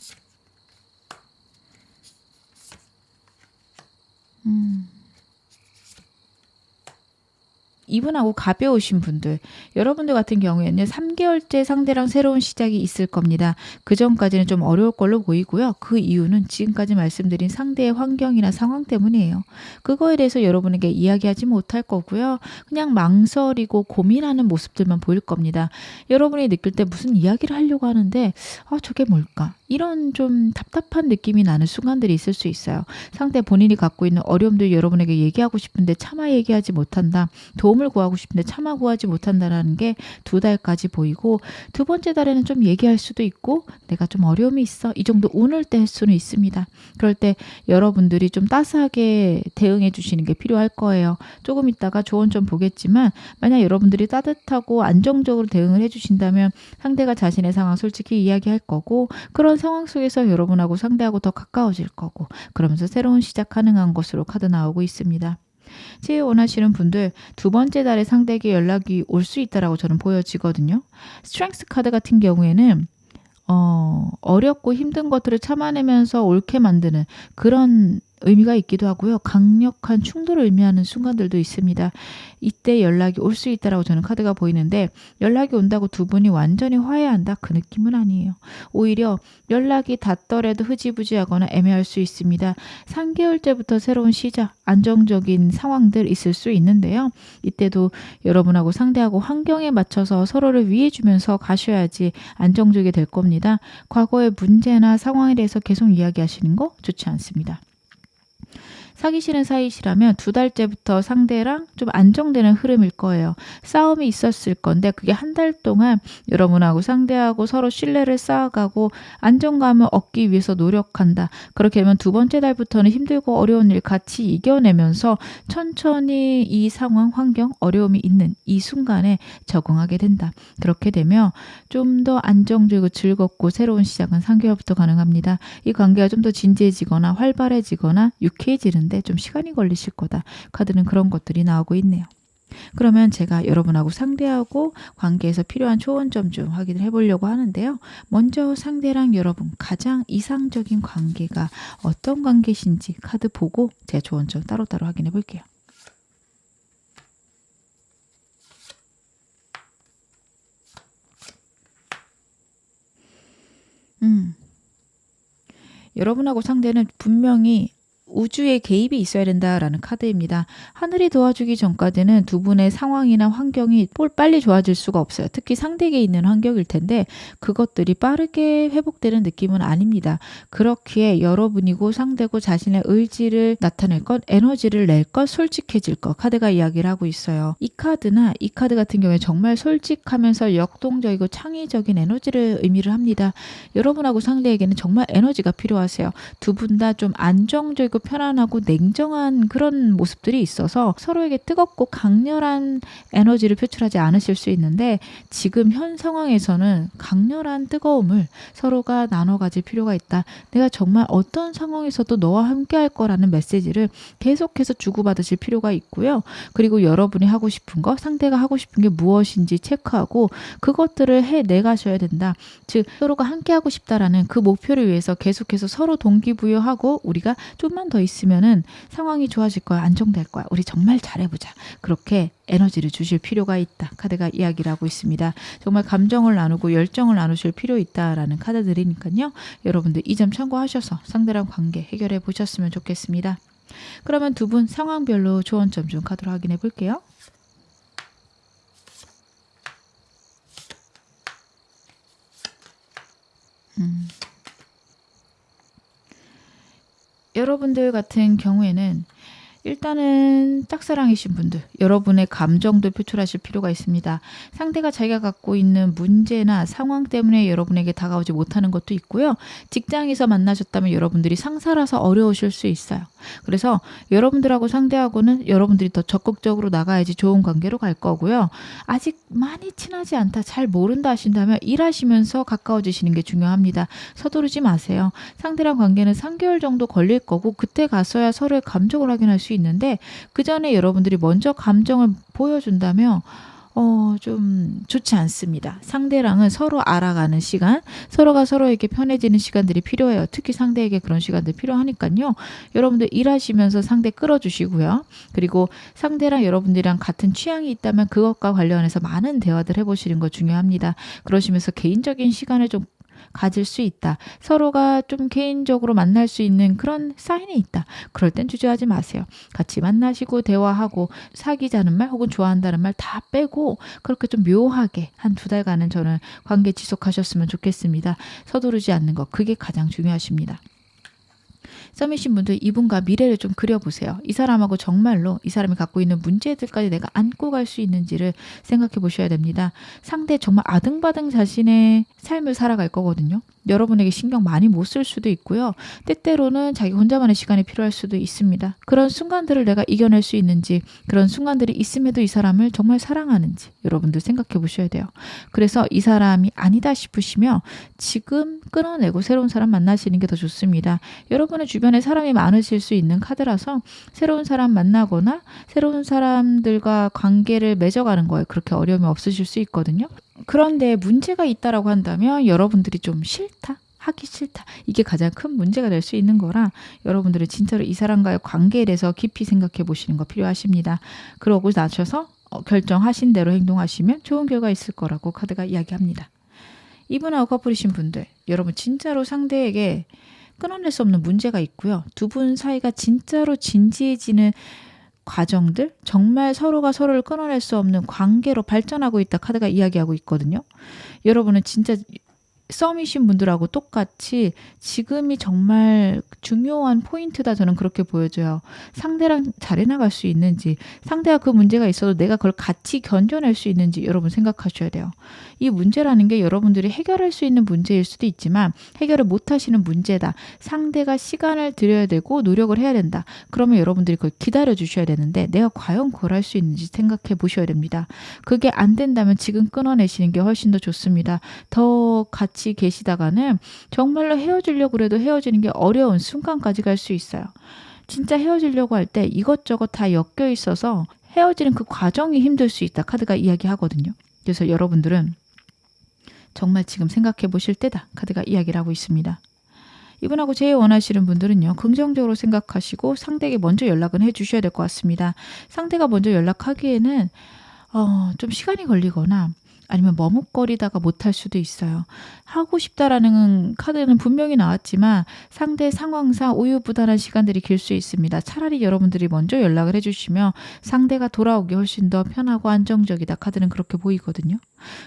S1: 이분하고 가벼우신 분들, 여러분들 같은 경우에는 3개월째 상대랑 새로운 시작이 있을 겁니다. 그 전까지는 좀 어려울 걸로 보이고요. 그 이유는 지금까지 말씀드린 상대의 환경이나 상황 때문이에요. 그거에 대해서 여러분에게 이야기하지 못할 거고요. 그냥 망설이고 고민하는 모습들만 보일 겁니다. 여러분이 느낄 때 무슨 이야기를 하려고 하는데 저게 뭘까? 이런 좀 답답한 느낌이 나는 순간들이 있을 수 있어요. 상대 본인이 갖고 있는 어려움들 여러분에게 얘기하고 싶은데 차마 얘기하지 못한다. 도움을 구하고 싶은데 차마 구하지 못한다라는 게 2달까지 보이고 두 번째 달에는 좀 얘기할 수도 있고 내가 좀 어려움이 있어. 이 정도 운을 뗄 수는 있습니다. 그럴 때 여러분들이 좀 따스하게 대응해 주시는 게 필요할 거예요. 조금 있다가 조언 좀 보겠지만 만약 여러분들이 따뜻하고 안정적으로 대응을 해 주신다면 상대가 자신의 상황 솔직히 이야기할 거고 그런 상황 속에서 여러분하고 상대하고 더 가까워질 거고 그러면서 새로운 시작 가능한 것으로 카드 나오고 있습니다. 치유 원하시는 분들 2번째 달에 상대에게 연락이 올 수 있다라고 저는 보여지거든요. 스트렝스 카드 같은 경우에는 어렵고 힘든 것들을 참아내면서 옳게 만드는 그런 의미가 있기도 하고요. 강력한 충돌을 의미하는 순간들도 있습니다. 이때 연락이 올 수 있다라고 저는 카드가 보이는데 연락이 온다고 두 분이 완전히 화해한다? 그 느낌은 아니에요. 오히려 연락이 닿더라도 흐지부지하거나 애매할 수 있습니다. 3개월째부터 새로운 시작, 안정적인 상황들 있을 수 있는데요. 이때도 여러분하고 상대하고 환경에 맞춰서 서로를 위해주면서 가셔야지 안정적이 될 겁니다. 과거의 문제나 상황에 대해서 계속 이야기하시는 거 좋지 않습니다. 사귀시는 사이시라면 2달째부터 상대랑 좀 안정되는 흐름일 거예요. 싸움이 있었을 건데 그게 1달 동안 여러분하고 상대하고 서로 신뢰를 쌓아가고 안정감을 얻기 위해서 노력한다. 그렇게 되면 2번째 달부터는 힘들고 어려운 일 같이 이겨내면서 천천히 이 상황, 환경, 어려움이 있는 이 순간에 적응하게 된다. 그렇게 되면 좀 더 안정적이고 즐겁고 새로운 시작은 3개월부터 가능합니다. 이 관계가 좀 더 진지해지거나 활발해지거나 유쾌해지는데 좀 시간이 걸리실 거다. 카드는 그런 것들이 나오고 있네요. 그러면 제가 여러분하고 상대하고 관계에서 필요한 초원점 좀 확인을 해보려고 하는데요. 먼저 상대랑 여러분 가장 이상적인 관계가 어떤 관계신지 카드 보고 제가 초원점 따로따로 확인해 볼게요. 여러분하고 상대는 분명히 우주의 개입이 있어야 된다라는 카드입니다. 하늘이 도와주기 전까지는 두 분의 상황이나 환경이 빨리 좋아질 수가 없어요. 특히 상대에게 있는 환경일 텐데 그것들이 빠르게 회복되는 느낌은 아닙니다. 그렇기에 여러분이고 상대고 자신의 의지를 나타낼 것, 에너지를 낼 것, 솔직해질 것 카드가 이야기를 하고 있어요. 이 카드 같은 경우에 정말 솔직하면서 역동적이고 창의적인 에너지를 의미를 합니다. 여러분하고 상대에게는 정말 에너지가 필요하세요. 두 분 다 좀 안정적이고 편안하고 냉정한 그런 모습들이 있어서 서로에게 뜨겁고 강렬한 에너지를 표출하지 않으실 수 있는데 지금 현 상황에서는 강렬한 뜨거움을 서로가 나눠 가질 필요가 있다. 내가 정말 어떤 상황에서도 너와 함께 할 거라는 메시지를 계속해서 주고받으실 필요가 있고요. 그리고 여러분이 하고 싶은 거, 상대가 하고 싶은 게 무엇인지 체크하고 그것들을 해내 가셔야 된다. 즉 서로가 함께 하고 싶다라는 그 목표를 위해서 계속해서 서로 동기부여하고 우리가 좀만 더 있으면은 상황이 좋아질 거야. 안정될 거야. 우리 정말 잘해보자. 그렇게 에너지를 주실 필요가 있다. 카드가 이야기를 하고 있습니다. 정말 감정을 나누고 열정을 나누실 필요 있다라는 카드들이니까요. 여러분들 이 점 참고하셔서 상대랑 관계 해결해 보셨으면 좋겠습니다. 그러면 두 분 상황별로 조언점 중 카드로 확인해 볼게요. 여러분들 같은 경우에는 일단은 짝사랑이신 분들, 여러분의 감정도 표출하실 필요가 있습니다. 상대가 자기가 갖고 있는 문제나 상황 때문에 여러분에게 다가오지 못하는 것도 있고요. 직장에서 만나셨다면 여러분들이 상사라서 어려우실 수 있어요. 그래서 여러분들하고 상대하고는 여러분들이 더 적극적으로 나가야지 좋은 관계로 갈 거고요. 아직 많이 친하지 않다, 잘 모른다 하신다면 일하시면서 가까워지시는 게 중요합니다. 서두르지 마세요. 상대랑 관계는 3개월 정도 걸릴 거고 그때 가서야 서로의 감정을 확인할 수 있는데 그 전에 여러분들이 먼저 감정을 보여준다면 좀 좋지 않습니다. 상대랑은 서로 알아가는 시간, 서로가 서로에게 편해지는 시간들이 필요해요. 특히 상대에게 그런 시간들이 필요하니까요. 여러분들 일하시면서 상대 끌어주시고요. 그리고 상대랑 여러분들이랑 같은 취향이 있다면 그것과 관련해서 많은 대화들 해보시는 거 중요합니다. 그러시면서 개인적인 시간을 좀 가질 수 있다. 서로가 좀 개인적으로 만날 수 있는 그런 사인이 있다. 그럴 땐 주저하지 마세요. 같이 만나시고 대화하고 사귀자는 말 혹은 좋아한다는 말 다 빼고 그렇게 좀 묘하게 한 2달간은 저는 관계 지속하셨으면 좋겠습니다. 서두르지 않는 것, 그게 가장 중요하십니다. 썸이신 분들 이분과 미래를 좀 그려보세요. 이 사람하고 정말로 이 사람이 갖고 있는 문제들까지 내가 안고 갈 수 있는지를 생각해 보셔야 됩니다. 상대 정말 아등바등 자신의 삶을 살아갈 거거든요. 여러분에게 신경 많이 못 쓸 수도 있고요. 때때로는 자기 혼자만의 시간이 필요할 수도 있습니다. 그런 순간들을 내가 이겨낼 수 있는지, 그런 순간들이 있음에도 이 사람을 정말 사랑하는지 여러분들 생각해 보셔야 돼요. 그래서 이 사람이 아니다 싶으시면 지금 끊어내고 새로운 사람 만나시는 게 더 좋습니다. 여러분의 주변에 사람이 많으실 수 있는 카드라서 새로운 사람 만나거나 새로운 사람들과 관계를 맺어가는 거에 그렇게 어려움이 없으실 수 있거든요. 그런데 문제가 있다라고 한다면 여러분들이 좀 싫다, 하기 싫다, 이게 가장 큰 문제가 될 수 있는 거라 여러분들은 진짜로 이 사람과의 관계에 대해서 깊이 생각해 보시는 거 필요하십니다. 그러고 나셔서 결정하신 대로 행동하시면 좋은 결과 있을 거라고 카드가 이야기합니다. 이분하고 커플이신 분들, 여러분 진짜로 상대에게 끊어낼 수 없는 문제가 있고요. 두 분 사이가 진짜로 진지해지는 과정들, 정말 서로가 서로를 끊어낼 수 없는 관계로 발전하고 있다 카드가 이야기하고 있거든요. 여러분은 진짜 썸이신 분들하고 똑같이 지금이 정말 중요한 포인트다, 저는 그렇게 보여져요. 상대랑 잘 해나갈 수 있는지, 상대가 그 문제가 있어도 내가 그걸 같이 견뎌낼 수 있는지 여러분 생각하셔야 돼요. 이 문제라는 게 여러분들이 해결할 수 있는 문제일 수도 있지만 해결을 못하시는 문제다. 상대가 시간을 들여야 되고 노력을 해야 된다. 그러면 여러분들이 그걸 기다려 주셔야 되는데 내가 과연 그걸 할 수 있는지 생각해 보셔야 됩니다. 그게 안 된다면 지금 끊어내시는 게 훨씬 더 좋습니다. 더 같이 계시다가는 정말로 헤어지려고 해도 헤어지는 게 어려운 순간까지 갈 수 있어요. 진짜 헤어지려고 할 때 이것저것 다 엮여 있어서 헤어지는 그 과정이 힘들 수 있다 카드가 이야기하거든요. 그래서 여러분들은 정말 지금 생각해 보실 때다 카드가 이야기를 하고 있습니다. 이분하고 제일 원하시는 분들은요, 긍정적으로 생각하시고 상대에게 먼저 연락은 해주셔야 될 것 같습니다. 상대가 먼저 연락하기에는 좀 시간이 걸리거나 아니면 머뭇거리다가 못할 수도 있어요. 하고 싶다라는 카드는 분명히 나왔지만 상대 상황상 우유부단한 시간들이 길 수 있습니다. 차라리 여러분들이 먼저 연락을 해주시면 상대가 돌아오기 훨씬 더 편하고 안정적이다 카드는 그렇게 보이거든요.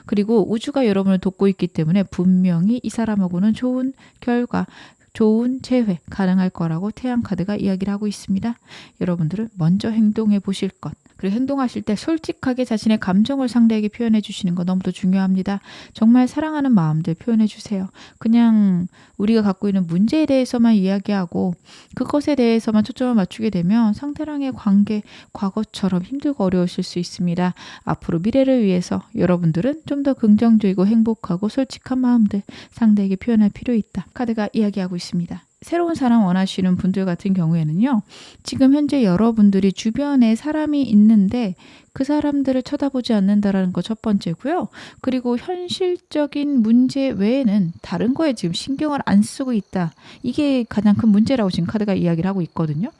S1: 그리고 우주가 여러분을 돕고 있기 때문에 분명히 이 사람하고는 좋은 결과, 좋은 재회 가능할 거라고 태양 카드가 이야기를 하고 있습니다. 여러분들은 먼저 행동해 보실 것, 그리고 행동하실 때 솔직하게 자신의 감정을 상대에게 표현해 주시는 거 너무도 중요합니다. 정말 사랑하는 마음들 표현해 주세요. 그냥 우리가 갖고 있는 문제에 대해서만 이야기하고 그것에 대해서만 초점을 맞추게 되면 상대랑의 관계, 과거처럼 힘들고 어려우실 수 있습니다. 앞으로 미래를 위해서 여러분들은 좀 더 긍정적이고 행복하고 솔직한 마음들 상대에게 표현할 필요 있다 카드가 이야기하고 있습니다. 새로운 사람 원하시는 분들 같은 경우에는요. 지금 현재 여러분들이 주변에 사람이 있는데 그 사람들을 쳐다보지 않는다라는 거 첫 번째고요. 그리고 현실적인 문제 외에는 다른 거에 지금 신경을 안 쓰고 있다. 이게 가장 큰 문제라고 지금 카드가 이야기를 하고 있거든요.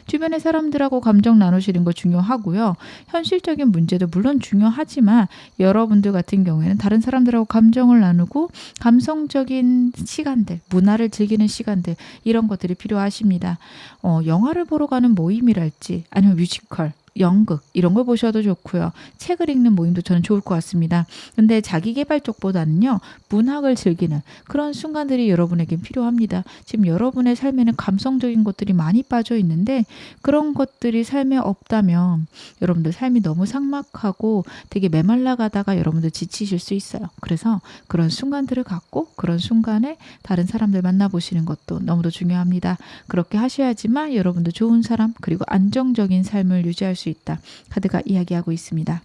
S1: 주변의 사람들하고 감정 나누시는 거 중요하고요. 현실적인 문제도 물론 중요하지만 여러분들 같은 경우에는 다른 사람들하고 감정을 나누고 감성적인 시간들, 문화를 즐기는 시간들 이런 것들이 필요하십니다. 영화를 보러 가는 모임이랄지 아니면 뮤지컬, 연극 이런 걸 보셔도 좋고요. 책을 읽는 모임도 저는 좋을 것 같습니다. 근데 자기 개발 쪽보다는요. 문학을 즐기는 그런 순간들이 여러분에겐 필요합니다. 지금 여러분의 삶에는 감성적인 것들이 많이 빠져 있는데 그런 것들이 삶에 없다면 여러분들 삶이 너무 삭막하고 되게 메말라 가다가 여러분들 지치실 수 있어요. 그래서 그런 순간들을 갖고 그런 순간에 다른 사람들 만나보시는 것도 너무도 중요합니다. 그렇게 하셔야지만 여러분도 좋은 사람 그리고 안정적인 삶을 유지할 수 있다. 카드가 이야기하고 있습니다.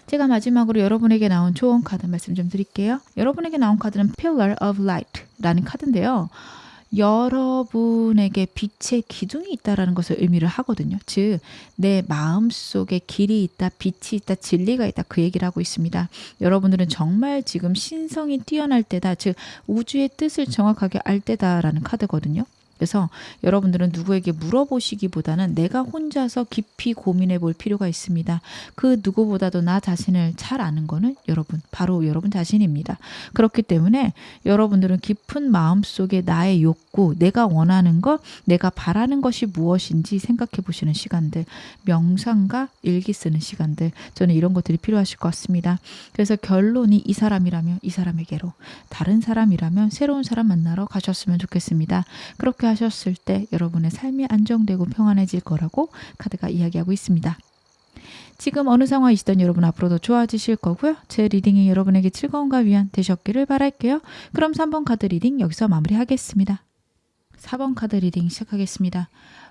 S1: 제가 마지막으로 여러분에게 나온 조언 카드 말씀 좀 드릴게요. 여러분에게 나온 카드는 Pillar of Light라는 카드인데요. 여러분에게 빛의 기둥이 있다라는 것을 의미를 하거든요. 즉, 내 마음속에 길이 있다, 빛이 있다, 진리가 있다 그 얘기를 하고 있습니다. 여러분들은 정말 지금 신성이 뛰어날 때다. 즉, 우주의 뜻을 정확하게 알 때다라는 카드거든요. 그래서 여러분들은 누구에게 물어보시기보다는 내가 혼자서 깊이 고민해 볼 필요가 있습니다. 그 누구보다도 나 자신을 잘 아는 거는 바로 여러분 자신입니다. 그렇기 때문에 여러분들은 깊은 마음속에 나의 욕구, 내가 원하는 것, 내가 바라는 것이 무엇인지 생각해 보시는 시간들, 명상과 일기 쓰는 시간들, 저는 이런 것들이 필요하실 것 같습니다. 그래서 결론이 이 사람이라면 이 사람에게로, 다른 사람이라면 새로운 사람 만나러 가셨으면 좋겠습니다. 그렇게 하셨을 때 여러분의 삶이 안정되고 평안해질 거라고 카드가 이야기하고 있습니다. 지금 어느 상황이시든 여러분 앞으로도 좋아지실 거고요. 제 리딩이 여러분에게 즐거움과 위안 되셨기를 바랄게요. 그럼 3번 카드 리딩 여기서 마무리하겠습니다. 4번 카드 리딩 시작하겠습니다.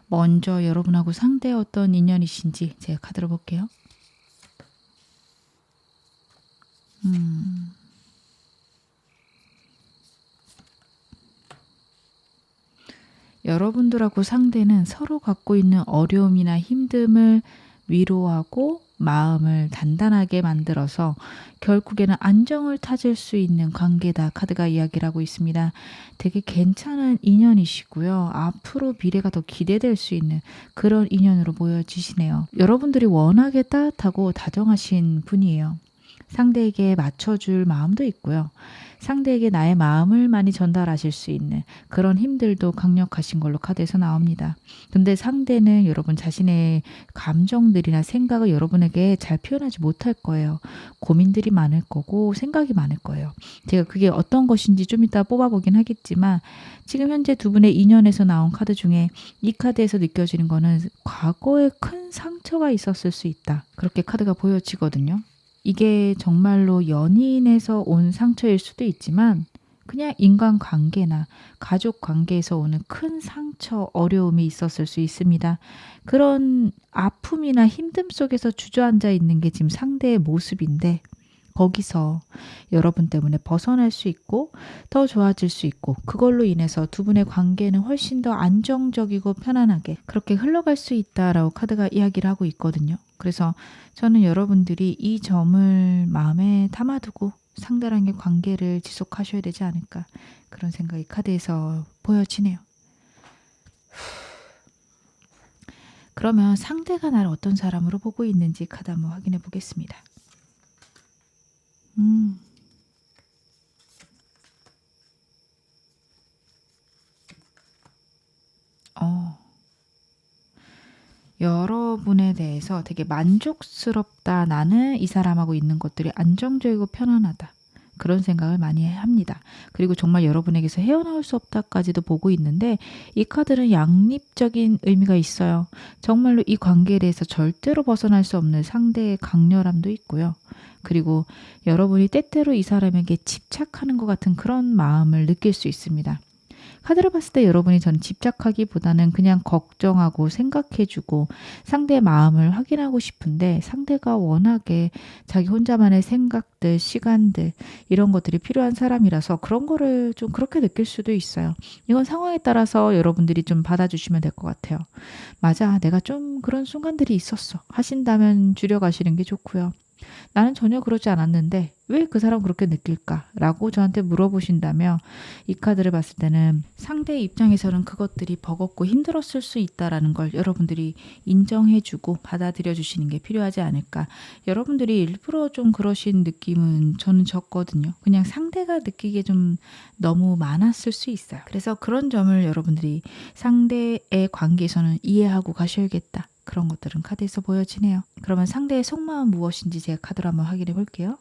S1: 먼저 여러분하고 상대 어떤 인연이신지 제가 카드로 볼게요. 여러분들하고 상대는 서로 갖고 있는 어려움이나 힘듦을 위로하고 마음을 단단하게 만들어서 결국에는 안정을 찾을 수 있는 관계다. 카드가 이야기를 하고 있습니다. 되게 괜찮은 인연이시고요. 앞으로 미래가 더 기대될 수 있는 그런 인연으로 보여지시네요. 여러분들이 워낙에 따뜻하고 다정하신 분이에요. 상대에게 맞춰줄 마음도 있고요. 상대에게 나의 마음을 많이 전달하실 수 있는 그런 힘들도 강력하신 걸로 카드에서 나옵니다. 근데 상대는 여러분 자신의 감정들이나 생각을 여러분에게 잘 표현하지 못할 거예요. 고민들이 많을 거고 생각이 많을 거예요. 제가 그게 어떤 것인지 좀 이따 뽑아보긴 하겠지만 지금 현재 두 분의 인연에서 나온 카드 중에 이 카드에서 느껴지는 거는 과거에 큰 상처가 있었을 수 있다. 그렇게 카드가 보여지거든요. 이게 정말로 연인에서 온 상처일 수도 있지만 그냥 인간관계나 가족관계에서 오는 큰 상처, 어려움이 있었을 수 있습니다. 그런 아픔이나 힘듦 속에서 주저앉아 있는 게 지금 상대의 모습인데 거기서 여러분 때문에 벗어날 수 있고 더 좋아질 수 있고 그걸로 인해서 두 분의 관계는 훨씬 더 안정적이고 편안하게 그렇게 흘러갈 수 있다라고 카드가 이야기를 하고 있거든요. 그래서 저는 여러분들이 이 점을 마음에 담아두고 상대랑의 관계를 지속하셔야 되지 않을까 그런 생각이 카드에서 보여지네요. 그러면 상대가 나를 어떤 사람으로 보고 있는지 카드 한번 확인해 보겠습니다. 여러분에 대해서 되게 만족스럽다. 나는 이 사람하고 있는 것들이 안정적이고 편안하다. 그런 생각을 많이 합니다. 그리고 정말 여러분에게서 헤어나올 수 없다까지도 보고 있는데 이 카드는 양립적인 의미가 있어요. 정말로 이 관계에 대해서 절대로 벗어날 수 없는 상대의 강렬함도 있고요. 그리고 여러분이 때때로 이 사람에게 집착하는 것 같은 그런 마음을 느낄 수 있습니다. 카드를 봤을 때 여러분이 전 집착하기보다는 그냥 걱정하고 생각해주고 상대의 마음을 확인하고 싶은데, 상대가 워낙에 자기 혼자만의 생각들, 시간들 이런 것들이 필요한 사람이라서 그런 거를 좀 그렇게 느낄 수도 있어요. 이건 상황에 따라서 여러분들이 좀 받아주시면 될 것 같아요. 맞아, 내가 좀 그런 순간들이 있었어 하신다면 줄여가시는 게 좋고요. 나는 전혀 그러지 않았는데 왜 그 사람 그렇게 느낄까? 라고 저한테 물어보신다면, 이 카드를 봤을 때는 상대 입장에서는 그것들이 버겁고 힘들었을 수 있다라는 걸 여러분들이 인정해주고 받아들여 주시는 게 필요하지 않을까. 여러분들이 일부러 좀 그러신 느낌은 저는 적거든요. 그냥 상대가 느끼기에 좀 너무 많았을 수 있어요. 그래서 그런 점을 여러분들이 상대의 관계에서는 이해하고 가셔야겠다. 그런 것들은 카드에서 보여지네요. 그러면 상대의 속마음 무엇인지 제가 카드로 한번 확인해 볼게요.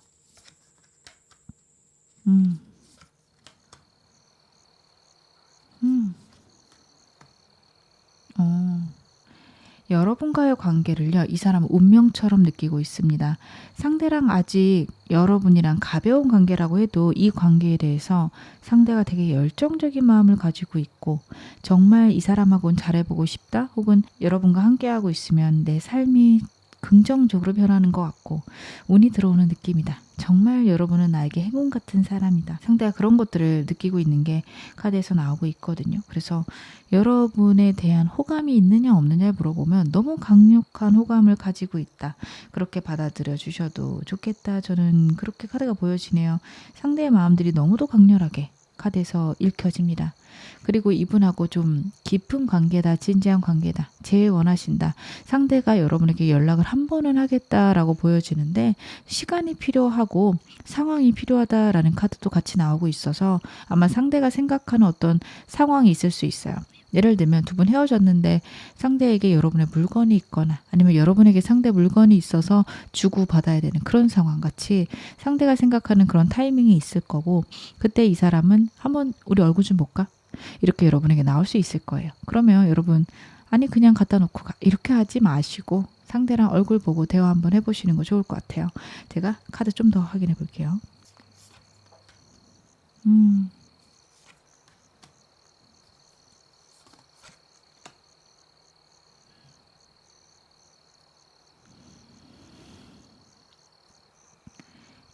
S1: 음, 음, 어. 여러분과의 관계를요, 이 사람은 운명처럼 느끼고 있습니다. 상대랑 아직 여러분이랑 가벼운 관계라고 해도 이 관계에 대해서 상대가 되게 열정적인 마음을 가지고 있고, 정말 이 사람하고는 잘해보고 싶다, 혹은 여러분과 함께하고 있으면 내 삶이 긍정적으로 변하는 것 같고 운이 들어오는 느낌이다. 정말 여러분은 나에게 행운 같은 사람이다. 상대가 그런 것들을 느끼고 있는 게 카드에서 나오고 있거든요. 그래서 여러분에 대한 호감이 있느냐 없느냐를 물어보면 너무 강력한 호감을 가지고 있다. 그렇게 받아들여 주셔도 좋겠다. 저는 그렇게 카드가 보여지네요. 상대의 마음들이 너무도 강렬하게 카드에서 읽혀집니다. 그리고 이분하고 좀 깊은 관계다, 진지한 관계다, 제일 원하신다. 상대가 여러분에게 연락을 한 번은 하겠다라고 보여지는데 시간이 필요하고 상황이 필요하다라는 카드도 같이 나오고 있어서 아마 상대가 생각하는 어떤 상황이 있을 수 있어요. 예를 들면 두 분 헤어졌는데 상대에게 여러분의 물건이 있거나 아니면 여러분에게 상대 물건이 있어서 주고받아야 되는 그런 상황 같이 상대가 생각하는 그런 타이밍이 있을 거고, 그때 이 사람은 한번 우리 얼굴 좀 볼까? 이렇게 여러분에게 나올 수 있을 거예요. 그러면 여러분, 아니 그냥 갖다 놓고 가, 이렇게 하지 마시고 상대랑 얼굴 보고 대화 한번 해보시는 거 좋을 것 같아요. 제가 카드 좀 더 확인해 볼게요. 음,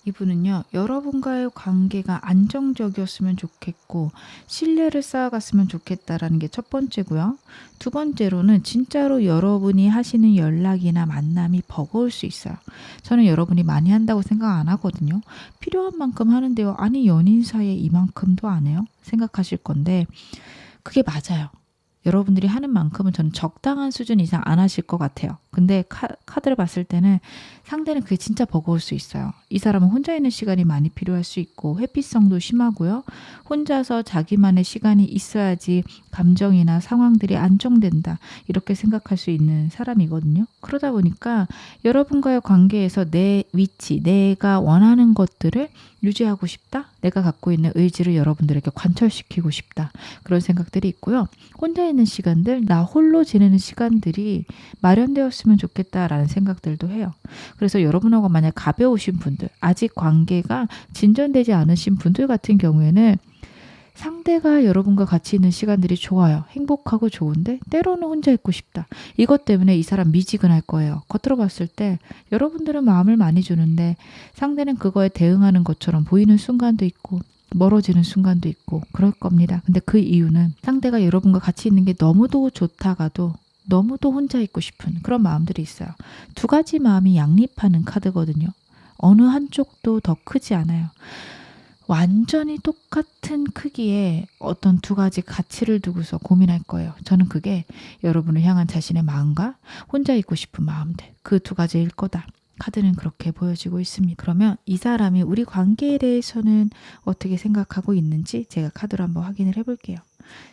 S1: 이분은요, 여러분과의 관계가 안정적이었으면 좋겠고 신뢰를 쌓아갔으면 좋겠다라는 게 첫 번째고요. 두 번째로는 진짜로 여러분이 하시는 연락이나 만남이 버거울 수 있어요. 저는 여러분이 많이 한다고 생각 안 하거든요. 필요한 만큼 하는데요, 아니 연인 사이에 이만큼도 안 해요? 생각하실 건데 그게 맞아요. 여러분들이 하는 만큼은 저는 적당한 수준 이상 안 하실 것 같아요. 근데 카드를 봤을 때는 상대는 그게 진짜 버거울 수 있어요. 이 사람은 혼자 있는 시간이 많이 필요할 수 있고 회피성도 심하고요. 혼자서 자기만의 시간이 있어야지 감정이나 상황들이 안정된다, 이렇게 생각할 수 있는 사람이거든요. 그러다 보니까 여러분과의 관계에서 내 위치, 내가 원하는 것들을 유지하고 싶다, 내가 갖고 있는 의지를 여러분들에게 관철시키고 싶다, 그런 생각들이 있고요. 혼자 있는 시간들, 나 홀로 지내는 시간들이 마련되었으면 좋겠다라는 생각들도 해요. 그래서 여러분하고 만약 가벼우신 분들, 아직 관계가 진전되지 않으신 분들 같은 경우에는 상대가 여러분과 같이 있는 시간들이 좋아요. 행복하고 좋은데 때로는 혼자 있고 싶다. 이것 때문에 이 사람 미지근할 거예요. 겉으로 봤을 때 여러분들은 마음을 많이 주는데 상대는 그거에 대응하는 것처럼 보이는 순간도 있고 멀어지는 순간도 있고 그럴 겁니다. 근데 그 이유는 상대가 여러분과 같이 있는 게 너무도 좋다가도 너무도 혼자 있고 싶은 그런 마음들이 있어요. 두 가지 마음이 양립하는 카드거든요. 어느 한쪽도 더 크지 않아요. 완전히 똑같은 크기의 어떤 두 가지 가치를 두고서 고민할 거예요. 저는 그게 여러분을 향한 자신의 마음과 혼자 있고 싶은 마음들, 그 두 가지일 거다. 카드는 그렇게 보여지고 있습니다. 그러면 이 사람이 우리 관계에 대해서는 어떻게 생각하고 있는지 제가 카드로 한번 확인을 해볼게요.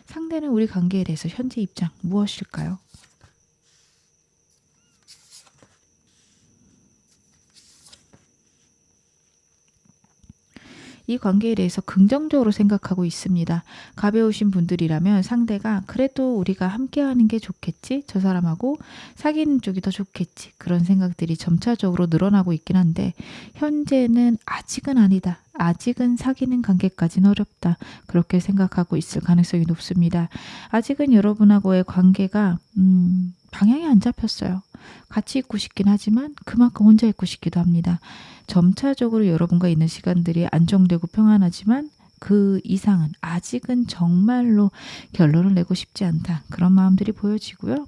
S1: 상대는 우리 관계에 대해서 현재 입장 무엇일까요? 이 관계에 대해서 긍정적으로 생각하고 있습니다. 가벼우신 분들이라면 상대가 그래도 우리가 함께하는 게 좋겠지? 저 사람하고 사귀는 쪽이 더 좋겠지? 그런 생각들이 점차적으로 늘어나고 있긴 한데 현재는 아직은 아니다. 아직은 사귀는 관계까지는 어렵다. 그렇게 생각하고 있을 가능성이 높습니다. 아직은 여러분하고의 관계가 방향이 안 잡혔어요. 같이 있고 싶긴 하지만 그만큼 혼자 있고 싶기도 합니다. 점차적으로 여러분과 있는 시간들이 안정되고 평안하지만 그 이상은 아직은 정말로 결론을 내고 싶지 않다. 그런 마음들이 보여지고요.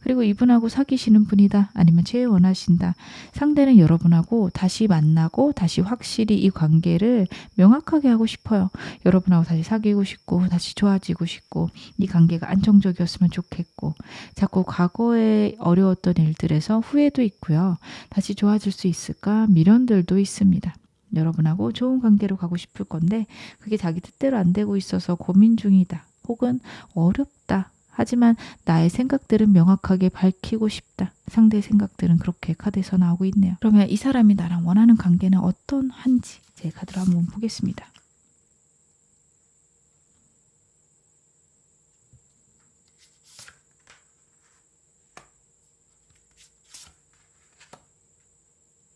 S1: 그리고 이분하고 사귀시는 분이다. 아니면 재원하신다. 상대는 여러분하고 다시 만나고 다시 확실히 이 관계를 명확하게 하고 싶어요. 여러분하고 다시 사귀고 싶고 다시 좋아지고 싶고 이 관계가 안정적이었으면 좋겠고 자꾸 과거에 어려웠던 일들에서 후회도 있고요. 다시 좋아질 수 있을까 미련들도 있습니다. 여러분하고 좋은 관계로 가고 싶을 건데 그게 자기 뜻대로 안 되고 있어서 고민 중이다. 혹은 어렵다. 하지만 나의 생각들은 명확하게 밝히고 싶다. 상대의 생각들은 그렇게 카드에서 나오고 있네요. 그러면 이 사람이 나랑 원하는 관계는 어떤한지 제 카드로 한번 보겠습니다.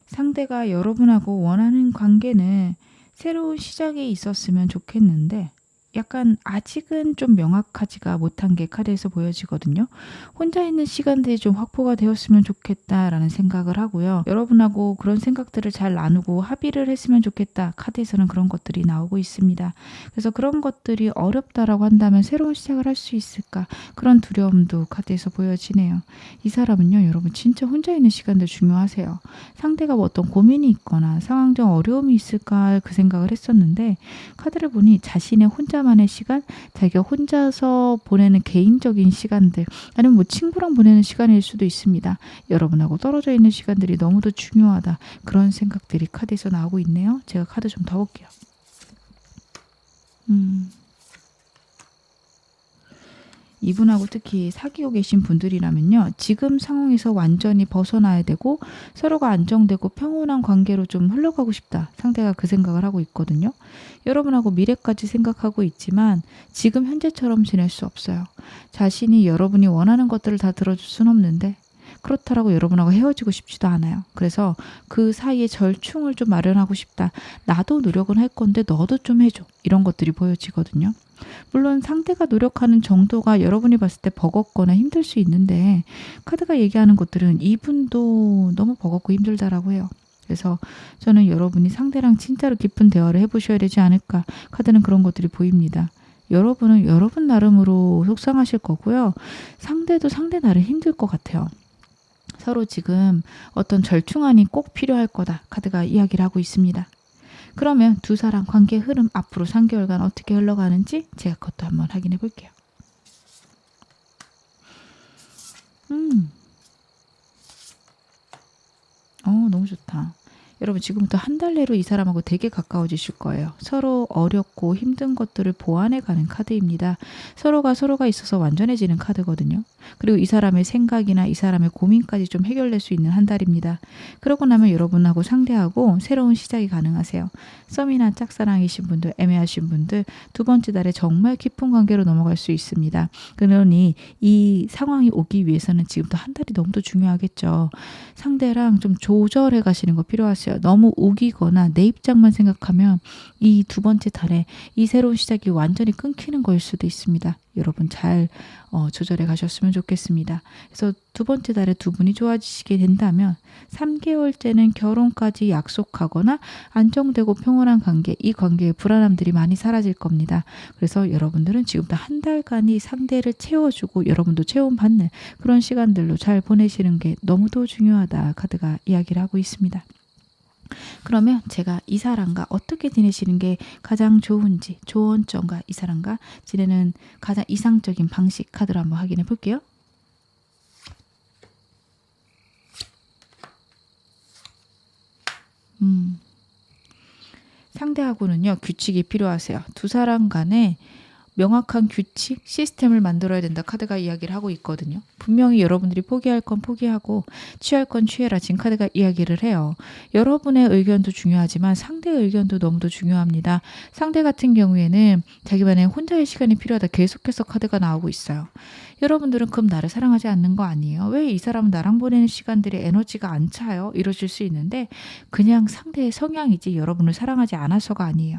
S1: 상대가 여러분하고 원하는 관계는 새로운 시작이 있었으면 좋겠는데 약간 아직은 좀 명확하지가 못한 게 카드에서 보여지거든요. 혼자 있는 시간들이 좀 확보가 되었으면 좋겠다라는 생각을 하고요. 여러분하고 그런 생각들을 잘 나누고 합의를 했으면 좋겠다. 카드에서는 그런 것들이 나오고 있습니다. 그래서 그런 것들이 어렵다라고 한다면 새로운 시작을 할 수 있을까? 그런 두려움도 카드에서 보여지네요. 이 사람은요, 여러분 진짜 혼자 있는 시간들 중요하세요. 상대가 뭐 어떤 고민이 있거나 상황적 어려움이 있을까 그 생각을 했었는데 카드를 보니 자신의 혼자만의 시간, 자기가 혼자서 보내는 개인적인 시간들 아니면 뭐 친구랑 보내는 시간일 수도 있습니다. 여러분하고 떨어져 있는 시간들이 너무도 중요하다. 그런 생각들이 카드에서 나오고 있네요. 제가 카드 좀 더 볼게요. 이분하고 특히 사귀고 계신 분들이라면요. 지금 상황에서 완전히 벗어나야 되고 서로가 안정되고 평온한 관계로 좀 흘러가고 싶다. 상대가 그 생각을 하고 있거든요. 여러분하고 미래까지 생각하고 있지만 지금 현재처럼 지낼 수 없어요. 자신이 여러분이 원하는 것들을 다 들어줄 순 없는데 그렇다라고 여러분하고 헤어지고 싶지도 않아요. 그래서 그 사이에 절충을 좀 마련하고 싶다. 나도 노력은 할 건데 너도 좀 해줘. 이런 것들이 보여지거든요. 물론 상대가 노력하는 정도가 여러분이 봤을 때 버겁거나 힘들 수 있는데 카드가 얘기하는 것들은 이분도 너무 버겁고 힘들다라고 해요. 그래서 저는 여러분이 상대랑 진짜로 깊은 대화를 해보셔야 되지 않을까. 카드는 그런 것들이 보입니다. 여러분은 여러분 나름으로 속상하실 거고요. 상대도 상대 나름 힘들 것 같아요. 서로 지금 어떤 절충안이 꼭 필요할 거다. 카드가 이야기를 하고 있습니다. 그러면 두 사람 관계 흐름 앞으로 3개월간 어떻게 흘러가는지 제가 그것도 한번 확인해 볼게요. 너무 좋다. 여러분 지금부터 한 달 내로 이 사람하고 되게 가까워지실 거예요. 서로 어렵고 힘든 것들을 보완해 가는 카드입니다. 서로가 있어서 완전해지는 카드거든요. 그리고 이 사람의 생각이나 이 사람의 고민까지 좀 해결될 수 있는 한 달입니다. 그러고 나면 여러분하고 상대하고 새로운 시작이 가능하세요. 썸이나 짝사랑이신 분들, 애매하신 분들 두 번째 달에 정말 깊은 관계로 넘어갈 수 있습니다. 그러니 이 상황이 오기 위해서는 지금부터 한 달이 너무도 중요하겠죠. 상대랑 좀 조절해 가시는 거 필요하세요. 너무 우기거나 내 입장만 생각하면 이 두 번째 달에 이 새로운 시작이 완전히 끊기는 거일 수도 있습니다. 여러분 잘 조절해 가셨으면 좋겠습니다. 그래서 두 번째 달에 두 분이 좋아지시게 된다면 3개월째는 결혼까지 약속하거나 안정되고 평온한 관계, 이 관계의 불안함들이 많이 사라질 겁니다. 그래서 여러분들은 지금부터 한 달간이 상대를 채워주고 여러분도 체험받는 그런 시간들로 잘 보내시는 게 너무도 중요하다. 카드가 이야기를 하고 있습니다. 그러면 제가 이 사람과 어떻게 지내시는 게 가장 좋은지, 조언점과 이 사람과 지내는 가장 이상적인 방식 카드로 한번 확인해 볼게요. 상대하고는요 규칙이 필요하세요. 두 사람 간에 명확한 규칙, 시스템을 만들어야 된다 카드가 이야기를 하고 있거든요. 분명히 여러분들이 포기할 건 포기하고 취할 건 취해라 지금 카드가 이야기를 해요. 여러분의 의견도 중요하지만 상대의 의견도 너무도 중요합니다. 상대 같은 경우에는 자기만의 혼자의 시간이 필요하다 계속해서 카드가 나오고 있어요. 여러분들은 그럼 나를 사랑하지 않는 거 아니에요? 왜 이 사람은 나랑 보내는 시간들이 에너지가 안 차요? 이러실 수 있는데 그냥 상대의 성향이지 여러분을 사랑하지 않아서가 아니에요.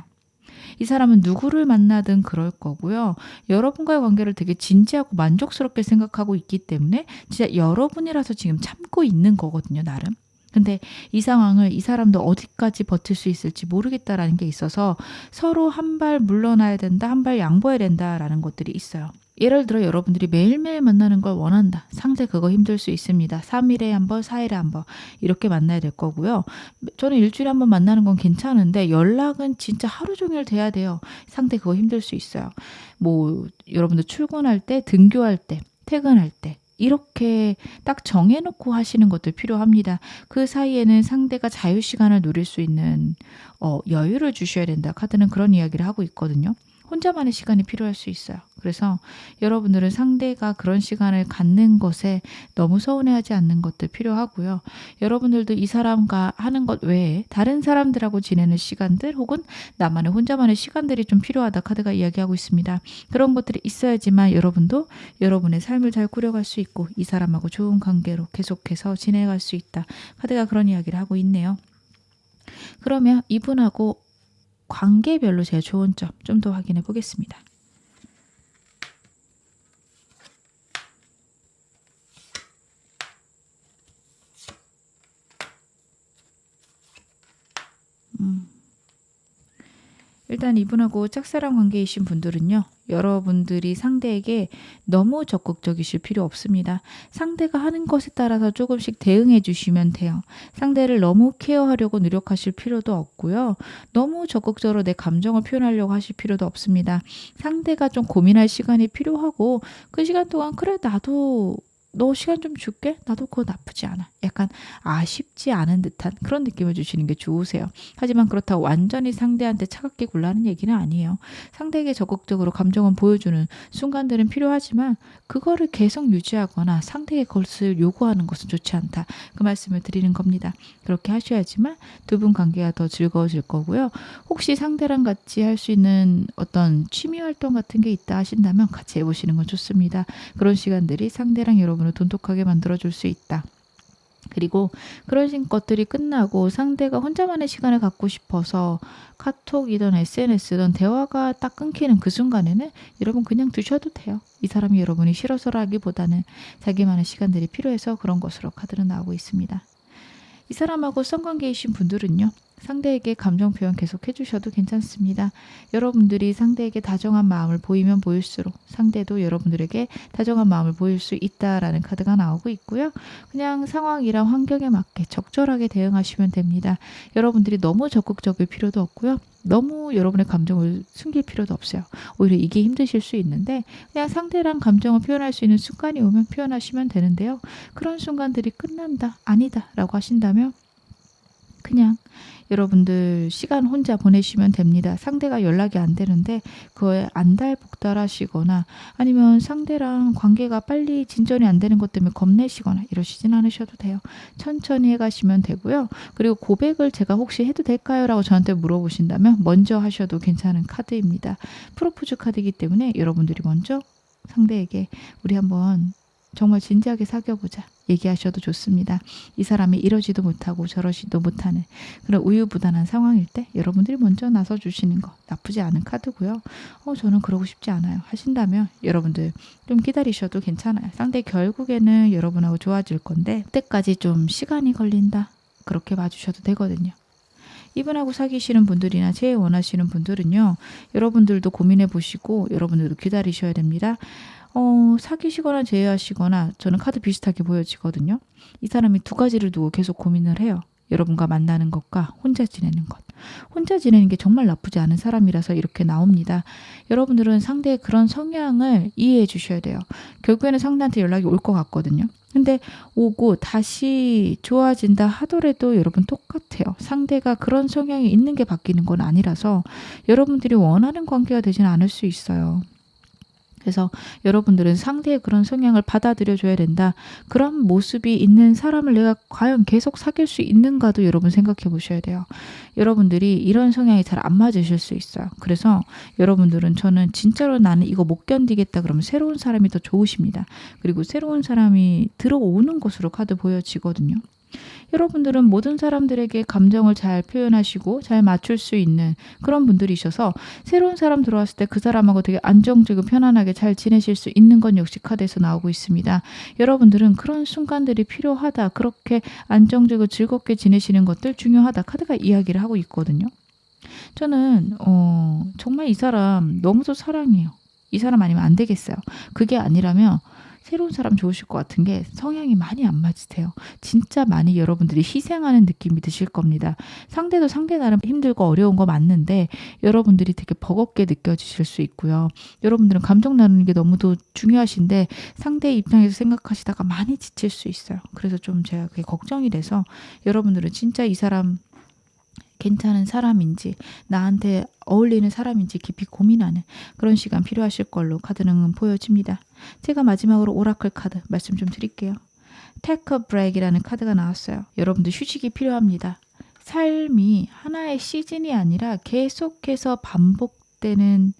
S1: 이 사람은 누구를 만나든 그럴 거고요. 여러분과의 관계를 되게 진지하고 만족스럽게 생각하고 있기 때문에 진짜 여러분이라서 지금 참고 있는 거거든요, 나름. 근데 이 상황을 이 사람도 어디까지 버틸 수 있을지 모르겠다라는 게 있어서 서로 한 발 물러나야 된다, 한 발 양보해야 된다라는 것들이 있어요. 예를 들어 여러분들이 매일매일 만나는 걸 원한다. 상대 그거 힘들 수 있습니다. 3일에 한 번, 4일에 한 번 이렇게 만나야 될 거고요. 저는 일주일에 한 번 만나는 건 괜찮은데 연락은 진짜 하루 종일 돼야 돼요. 상대 그거 힘들 수 있어요. 뭐 여러분들 출근할 때, 등교할 때, 퇴근할 때 이렇게 딱 정해놓고 하시는 것도 필요합니다. 그 사이에는 상대가 자유시간을 누릴 수 있는 여유를 주셔야 된다. 카드는 그런 이야기를 하고 있거든요. 혼자만의 시간이 필요할 수 있어요. 그래서 여러분들은 상대가 그런 시간을 갖는 것에 너무 서운해하지 않는 것도 필요하고요. 여러분들도 이 사람과 하는 것 외에 다른 사람들하고 지내는 시간들 혹은 나만의 혼자만의 시간들이 좀 필요하다 카드가 이야기하고 있습니다. 그런 것들이 있어야지만 여러분도 여러분의 삶을 잘 꾸려갈 수 있고 이 사람하고 좋은 관계로 계속해서 지내갈 수 있다. 카드가 그런 이야기를 하고 있네요. 그러면 이분하고 관계별로 제일 좋은 점 좀 더 확인해 보겠습니다. 일단 이분하고 짝사랑 관계이신 분들은요. 여러분들이 상대에게 너무 적극적이실 필요 없습니다. 상대가 하는 것에 따라서 조금씩 대응해 주시면 돼요. 상대를 너무 케어하려고 노력하실 필요도 없고요. 너무 적극적으로 내 감정을 표현하려고 하실 필요도 없습니다. 상대가 좀 고민할 시간이 필요하고 그 시간 동안 그래 나도 너 시간 좀 줄게? 나도 그거 나쁘지 않아. 약간 아쉽지 않은 듯한 그런 느낌을 주시는 게 좋으세요. 하지만 그렇다고 완전히 상대한테 차갑게 굴라는 얘기는 아니에요. 상대에게 적극적으로 감정을 보여주는 순간들은 필요하지만 그거를 계속 유지하거나 상대의 것을 요구하는 것은 좋지 않다. 그 말씀을 드리는 겁니다. 그렇게 하셔야지만 두 분 관계가 더 즐거워질 거고요. 혹시 상대랑 같이 할 수 있는 어떤 취미 활동 같은 게 있다 하신다면 같이 해보시는 건 좋습니다. 그런 시간들이 상대랑 여러분을 돈독하게 만들어줄 수 있다. 그리고 그런 것들이 끝나고 상대가 혼자만의 시간을 갖고 싶어서 카톡이든 SNS든 대화가 딱 끊기는 그 순간에는 여러분 그냥 두셔도 돼요. 이 사람이 여러분이 싫어서라기보다는 자기만의 시간들이 필요해서 그런 것으로 카드는 나오고 있습니다. 이 사람하고 썸관계이신 분들은요. 상대에게 감정 표현 계속 해주셔도 괜찮습니다. 여러분들이 상대에게 다정한 마음을 보이면 보일수록 상대도 여러분들에게 다정한 마음을 보일 수 있다라는 카드가 나오고 있고요. 그냥 상황이랑 환경에 맞게 적절하게 대응하시면 됩니다. 여러분들이 너무 적극적일 필요도 없고요. 너무 여러분의 감정을 숨길 필요도 없어요. 오히려 이게 힘드실 수 있는데 그냥 상대랑 감정을 표현할 수 있는 순간이 오면 표현하시면 되는데요. 그런 순간들이 끝난다, 아니다 라고 하신다면 그냥 여러분들 시간 혼자 보내시면 됩니다. 상대가 연락이 안 되는데 그거에 안달복달하시거나 아니면 상대랑 관계가 빨리 진전이 안 되는 것 때문에 겁내시거나 이러시진 않으셔도 돼요. 천천히 해가시면 되고요. 그리고 고백을 제가 혹시 해도 될까요? 라고 저한테 물어보신다면 먼저 하셔도 괜찮은 카드입니다. 프로포즈 카드이기 때문에 여러분들이 먼저 상대에게 우리 한번 정말 진지하게 사귀어보자 얘기하셔도 좋습니다. 이 사람이 이러지도 못하고 저러지도 못하는 그런 우유부단한 상황일 때 여러분들이 먼저 나서주시는 거 나쁘지 않은 카드고요. 저는 그러고 싶지 않아요 하신다면 여러분들 좀 기다리셔도 괜찮아요. 상대 결국에는 여러분하고 좋아질 건데 그때까지 좀 시간이 걸린다 그렇게 봐주셔도 되거든요. 이분하고 사귀시는 분들이나 제일 원하시는 분들은요. 여러분들도 고민해 보시고 여러분들도 기다리셔야 됩니다. 사귀시거나 제외하시거나 저는 카드 비슷하게 보여지거든요. 이 사람이 두 가지를 두고 계속 고민을 해요. 여러분과 만나는 것과 혼자 지내는 것. 혼자 지내는 게 정말 나쁘지 않은 사람이라서 이렇게 나옵니다. 여러분들은 상대의 그런 성향을 이해해 주셔야 돼요. 결국에는 상대한테 연락이 올 것 같거든요. 근데 오고 다시 좋아진다 하더라도 여러분 똑같아요. 상대가 그런 성향이 있는 게 바뀌는 건 아니라서 여러분들이 원하는 관계가 되지는 않을 수 있어요. 그래서 여러분들은 상대의 그런 성향을 받아들여 줘야 된다. 그런 모습이 있는 사람을 내가 과연 계속 사귈 수 있는가도 여러분 생각해 보셔야 돼요. 여러분들이 이런 성향이 잘 안 맞으실 수 있어요. 그래서 여러분들은 저는 진짜로 나는 이거 못 견디겠다 그러면 새로운 사람이 더 좋으십니다. 그리고 새로운 사람이 들어오는 것으로 카드 보여지거든요. 여러분들은 모든 사람들에게 감정을 잘 표현하시고 잘 맞출 수 있는 그런 분들이셔서 새로운 사람 들어왔을 때 그 사람하고 되게 안정적이고 편안하게 잘 지내실 수 있는 건 역시 카드에서 나오고 있습니다. 여러분들은 그런 순간들이 필요하다. 그렇게 안정적이고 즐겁게 지내시는 것들 중요하다. 카드가 이야기를 하고 있거든요. 저는 정말 이 사람 너무도 사랑해요. 이 사람 아니면 안 되겠어요. 그게 아니라면 새로운 사람 좋으실 것 같은 게 성향이 많이 안 맞으세요. 진짜 많이 여러분들이 희생하는 느낌이 드실 겁니다. 상대도 상대 나름 힘들고 어려운 거 맞는데 여러분들이 되게 버겁게 느껴지실 수 있고요. 여러분들은 감정 나누는 게 너무도 중요하신데 상대의 입장에서 생각하시다가 많이 지칠 수 있어요. 그래서 좀 제가 그게 걱정이 돼서 여러분들은 진짜 이 사람 괜찮은 사람인지 나한테 어울리는 사람인지 깊이 고민하는 그런 시간 필요하실 걸로 카드는 보여집니다. 제가 마지막으로 오라클 카드 말씀 좀 드릴게요. Take a break이라는 카드가 나왔어요. 여러분들 휴식이 필요합니다. 삶이 하나의 시즌이 아니라 계속해서 반복되는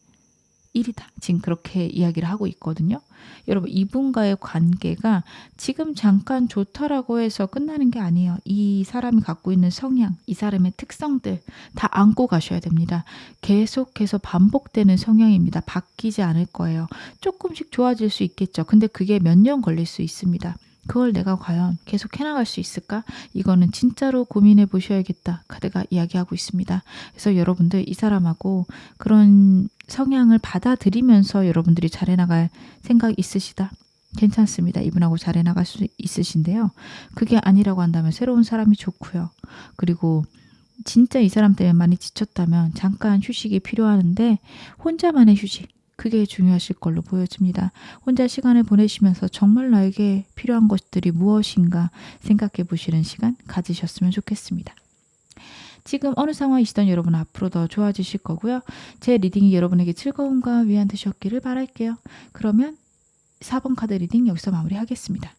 S1: 일이다. 지금 그렇게 이야기를 하고 있거든요. 여러분 이분과의 관계가 지금 잠깐 좋다라고 해서 끝나는 게 아니에요. 이 사람이 갖고 있는 성향, 이 사람의 특성들 다 안고 가셔야 됩니다. 계속해서 반복되는 성향입니다. 바뀌지 않을 거예요. 조금씩 좋아질 수 있겠죠. 근데 그게 몇 년 걸릴 수 있습니다. 그걸 내가 과연 계속 해나갈 수 있을까? 이거는 진짜로 고민해 보셔야겠다. 카드가 이야기하고 있습니다. 그래서 여러분들 이 사람하고 그런 성향을 받아들이면서 여러분들이 잘해나갈 생각 있으시다. 괜찮습니다. 이분하고 잘해나갈 수 있으신데요. 그게 아니라고 한다면 새로운 사람이 좋고요. 그리고 진짜 이 사람 때문에 많이 지쳤다면 잠깐 휴식이 필요한데 혼자만의 휴식. 그게 중요하실 걸로 보여집니다. 혼자 시간을 보내시면서 정말 나에게 필요한 것들이 무엇인가 생각해 보시는 시간 가지셨으면 좋겠습니다. 지금 어느 상황이시던 여러분 앞으로 더 좋아지실 거고요. 제 리딩이 여러분에게 즐거움과 위안 되셨기를 바랄게요. 그러면 4번 카드 리딩 여기서 마무리하겠습니다.